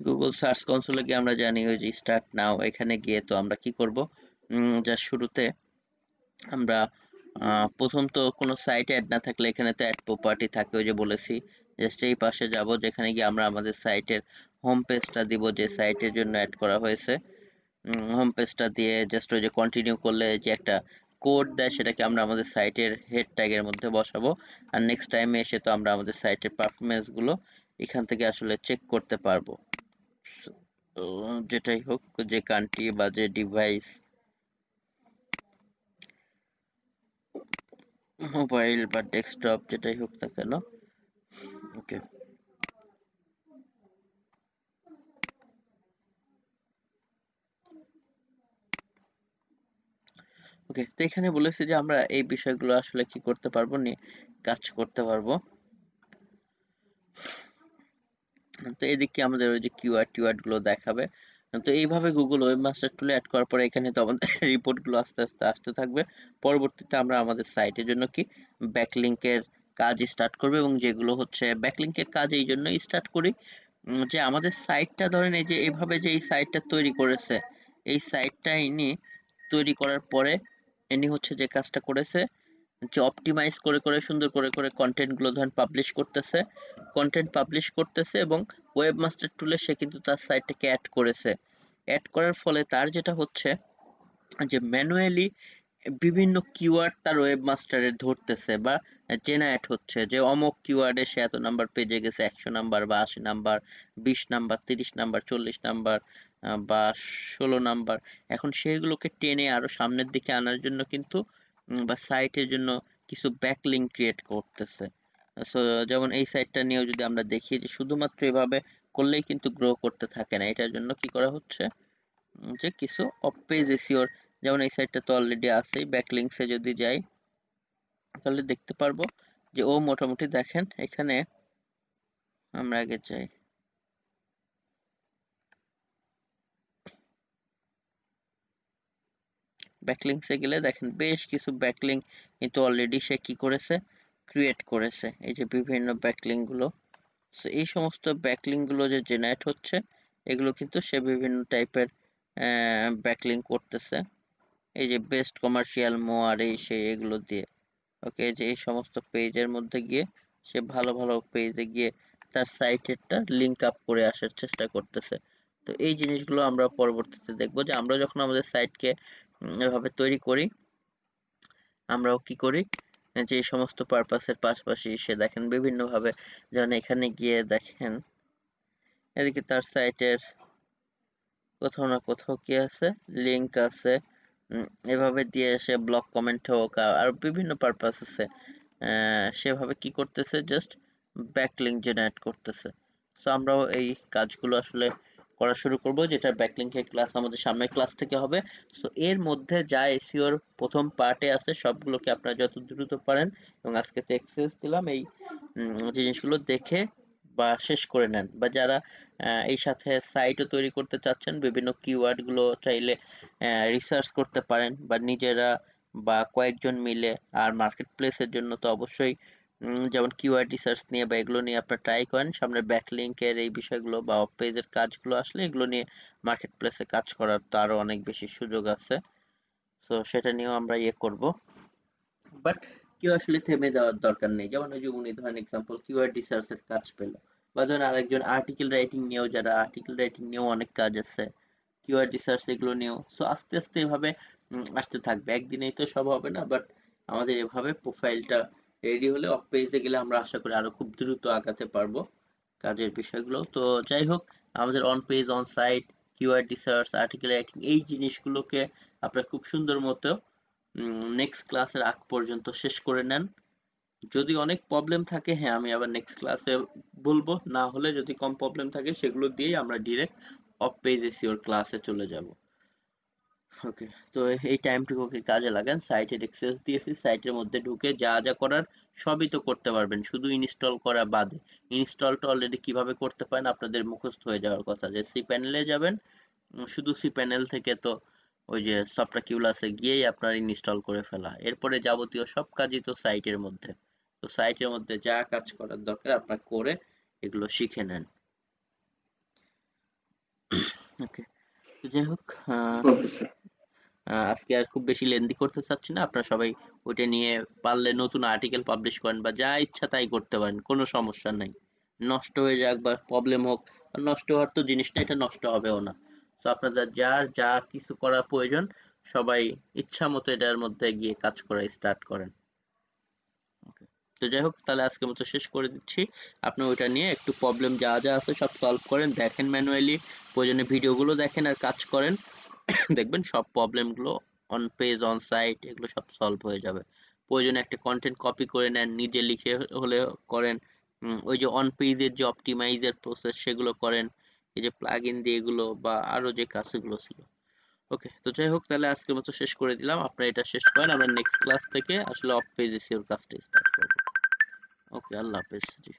Google search কনসোলে গিয়ে আমরা জানি ওই যে স্টার্ট নাও, এখানে গিয়ে তো আমরা কি করব, জাস্ট শুরুতে আমরা প্রথম তো কোনো সাইট অ্যাড না থাকলে এখানে তো অ্যাড প্রপার্টি থাকে, ওই যে বলেছি জাস্ট এই পাশে যাব, যেখানে গিয়ে আমরা আমাদের সাইটের হোম পেজটা দিব যে সাইটের জন্য অ্যাড করা হয়েছে। হোম পেজটা দিয়ে জাস্ট ওই যে কন্টিনিউ করলে যে একটা কোড দেয় সেটাকে আমরা আমাদের সাইটের হেড ট্যাগের মধ্যে বসাবো। আর নেক্সট টাইমে এসে তো আমরা আমাদের সাইটের পারফরমেন্স গুলো এখান থেকে আসলে চেক করতে পারবো। তো যেটাই হোক, যে কান্ট্রি বা যে ডিভাইস, মোবাইল বা ডেস্কটপ যেটাই হোক না কেন, ওকে ওকে তো এখানে বলেছে যে আমরা এই বিষয়গুলো আসলে কি করতে পারবো, নিয়ে কাজ করতে পারবো। তো এদিকে আমাদের ওই যে কিওয়ার্ড গুলো দেখাবে। তো এইভাবে গুগল ওয়েবমাস্টার টুলে অ্যাড করার পরে এখানে তো আমাদের রিপোর্ট গুলো আস্তে আস্তে আসতে থাকবে। পরবর্তীতে আমরা আমাদের সাইটের জন্য কি ব্যাকলিংকের কাজ স্টার্ট করবে, এবং যেগুলো হচ্ছে ব্যাকলিংকের কাজ এই জন্যই স্টার্ট করি যে আমাদের সাইটটা ধরেন এই যে এইভাবে যে এই সাইটটা তৈরি করেছে, এই সাইটটা ইনি তৈরি করার পরে ইনি হচ্ছে যে কাজটা করেছে যে অপটিমাইজ করে করে সুন্দর করে করে কন্টেন্ট গুলো ধরেন কন্টেন্ট পাবলিশ করতেছে এবং ওয়েবমাস্টার টুলে সে কিন্তু তার সাইটটাকে অ্যাড করার ফলে তার যেটা হচ্ছে যে ম্যানুয়ালি বিভিন্ন কিওয়ার্ড তার ওয়েবমাস্টারে ধরতেছে বা জেনারেট হচ্ছে, যে অমুক কিওয়ার্ডে সে এত নাম্বার পেজে গেছে, 100 নাম্বার বা 80 নাম্বার, 20 নাম্বার, 30 নাম্বার, 40 নাম্বার বা 16 নাম্বার। এখন সেগুলোকে টেনে আরো সামনের দিকে আনার জন্য কিন্তু বা সাইটের জন্য কিছু ব্যাকলিংক ক্রিয়েট করতেছে। সো যেমন এই সাইটটা নিয়েও যদি আমরা দেখি যে শুধুমাত্র এভাবে করলেই কিন্তু গ্রো করতে থাকে না, এটার জন্য কি করা হচ্ছে যে কিছু অফ পেজ এসইওর, যেমন এই সাইটটা তো অলরেডি আছেই, ব্যাকলিংকসে যদি যাই তাহলে দেখতে পারবো যে ও মোটামুটি দেখেন এখানে আমরা আগে যাই, ব্যাকলিংকসে গেলে দেখেন বেশ কিছু ব্যাকলিংক কিন্তু অলরেডি সে কি করেছে, ক্রিয়েট করেছে, এই যে বিভিন্ন ব্যাকলিংক গুলো। সো এই সমস্ত ব্যাকলিংক গুলো যে জেনারেট হচ্ছে এগুলো কিন্তু সে বিভিন্ন টাইপের ব্যাকলিংক করতেছে, এই যে বেস্ট কমার্শিয়াল মোয়ার এই সেই এগুলো দিয়ে। ওকে, যে এই সমস্ত পেজের মধ্যে গিয়ে সে ভালো ভালো পেজে গিয়ে তার সাইটেরটা লিংক আপ করে আসার চেষ্টা করতেছে। তো এই জিনিসগুলো আমরা পরবর্তীতে দেখবো যে আমরা যখন আমাদের সাইটকে এভাবে তৈরি করি, আমরাও কি করি যে এই সমস্ত পারপাসের পাশাপাশি সে দেখেন বিভিন্ন ভাবে, যেমন এখানে গিয়ে দেখেন এদিকে তার সাইটের কোথাও না কোথাও কি আছে, লিংক আছে, এভাবে দিয়ে সে ব্লগ কমেন্ট হোক আর বিভিন্ন পারপাস আছে, সেভাবে কি করতেছে জাস্ট ব্যাকলিংক জেনারেট করতেছে। সো আমরাও এই কাজগুলো আসলে করা শুরু করব, যেটা ব্যাকলিংকের ক্লাস আমাদের সামনের ক্লাস থেকে হবে। সো এর মধ্যে যা এসইওর প্রথম পার্টে আছে সবগুলোকে আপনারা যত দ্রুত পারেন, এবং আজকে তো এক্সেস দিলাম, এই জিনিসগুলো দেখে বা শেষ করে নেন, বা যারা এই সাথে সাইটও তৈরি করতে চাচ্ছেন বিভিন্ন কিওয়ার্ড গুলো চাইলে রিসার্চ করতে পারেন বা নিজেরা বা কয়েকজন মিলে। আর মার্কেট প্লেসের জন্য তো অবশ্যই যেমন কিওয়ার্ড রিসার্চ নিয়ে বা এগুলো নিয়ে আপনারা ট্রাই করেন, সামনে ব্যাকলিংকের এই বিষয়গুলো বা অফ পেজের কাজগুলো আসলে এগুলো নিয়ে মার্কেট প্লেসে কাজ করার তো আরো অনেক বেশি সুযোগ আছে। সো সেটা নিয়েও আমরা ইয়ে করব, বাট কেউ আসলে থেমে যাওয়ার দরকার নেই। যেমন ওই যে উনি ধরেন এক্সাম্পল কিওয়ার্ড রিসার্চ এর কাজ পেলো, বা ধরেন আরেকজন আর্টিকেল রাইটিং নিয়েও, যারা আর্টিকেল রাইটিং নিয়েও অনেক কাজ আছে, কিওয়ার্ড রিসার্চ এগুলো নিয়েও। সো আস্তে আস্তে এভাবে আসতে থাকবে, একদিনেই তো সব হবে না, বাট আমাদের এভাবে প্রোফাইলটা রেডি হলে অফ পেজে গেলে আমরা আশা করি আরো খুব দ্রুত আগাতে পারবো কাজের বিষয়গুলো। তো যাই হোক, আমাদের on page on site keyword research article writing এই জিনিসগুলোকে আপনারা খুব সুন্দর মতো নেক্সট ক্লাসের আগ পর্যন্ত শেষ করে নেন। যদি অনেক প্রবলেম থাকে, হ্যাঁ আমি আবার নেক্সট ক্লাসে বলবো, না হলে যদি কম প্রবলেম থাকে সেগুলো দিয়েই আমরা ডিরেক্ট অফ পেজ এসইওর ক্লাসে চলে যাব। ওকে, তো এই টাইমটুকুকে কাজে লাগান, সাইটের অ্যাক্সেস দিয়েছি, সাইটের মধ্যে ঢুকে যা যা করার সবই তো করতে পারবেন, শুধু ইনস্টল করা বাদে। ইনস্টলটা অলরেডি কিভাবে করতে পারেন আপনাদের মুখস্থ হয়ে যাওয়ার কথা, যে সি প্যানেলে যাবেন, শুধু সি প্যানেল থেকে তো ওই যে সফটকিউলাসে গিয়েই আপনার ইনস্টল করে ফেলা। এরপরে যাবতীয় সব কাজই তো সাইটের মধ্যে। তো সাইটের মধ্যে যা কাজ করার দরকার আপনার করে এগুলো শিখে নেন। ওকে, তো যাই হোক, ওকে স্যার। আজকে আর খুব বেশি লেন্দি করতে চাচ্ছি না। আপনারা সবাই ওইটা নিয়ে পারলে নতুন আর্টিকেল পাবলিশ করেন বা যা ইচ্ছা তাই করতে পারেন, কোনো সমস্যা নাই। নষ্ট হয়ে যাক বা প্রবলেম হোক, আর নষ্ট হওয়ার তো জিনিসটা, এটা নষ্ট হবেও না। তো আপনাদের যার যা কিছু করা প্রয়োজন সবাই ইচ্ছা মতো এটার মধ্যে গিয়ে কাজ করা স্টার্ট করেন। ওকে, তো যাই হোক, তাহলে আজকের মতো শেষ করে দিচ্ছি। আপনি ওইটা নিয়ে একটু প্রবলেম যা যা আছে সব সলভ করেন, দেখেন ম্যানুয়ালি, প্রয়োজনে ভিডিওগুলো দেখেন আর কাজ করেন। দেখবেন সব প্রবলেমগুলো অন পেজ, অন সাইট, এগুলো সব সলভ হয়ে যাবে। প্রয়োজনে একটা কন্টেন্ট কপি করে নেন, নিজে লিখে হলে করেন। ওই যে অন পেজের যে অপটিমাইজের প্রসেস সেগুলো করেন, এই যে প্লাগইন দিয়ে এগুলো বা আরো যে কাজগুলো ছিল। ওকে, তো যাই হোক, তাহলে আজকের মতো শেষ করে দিলাম। আপনারা এটা শেষ করেন, আমরা নেক্সট ক্লাস থেকে আসলে অফ পেজ এসইওর কাজটা স্টার্ট করবো। ওকে, আল্লাহ হাফেজ জি।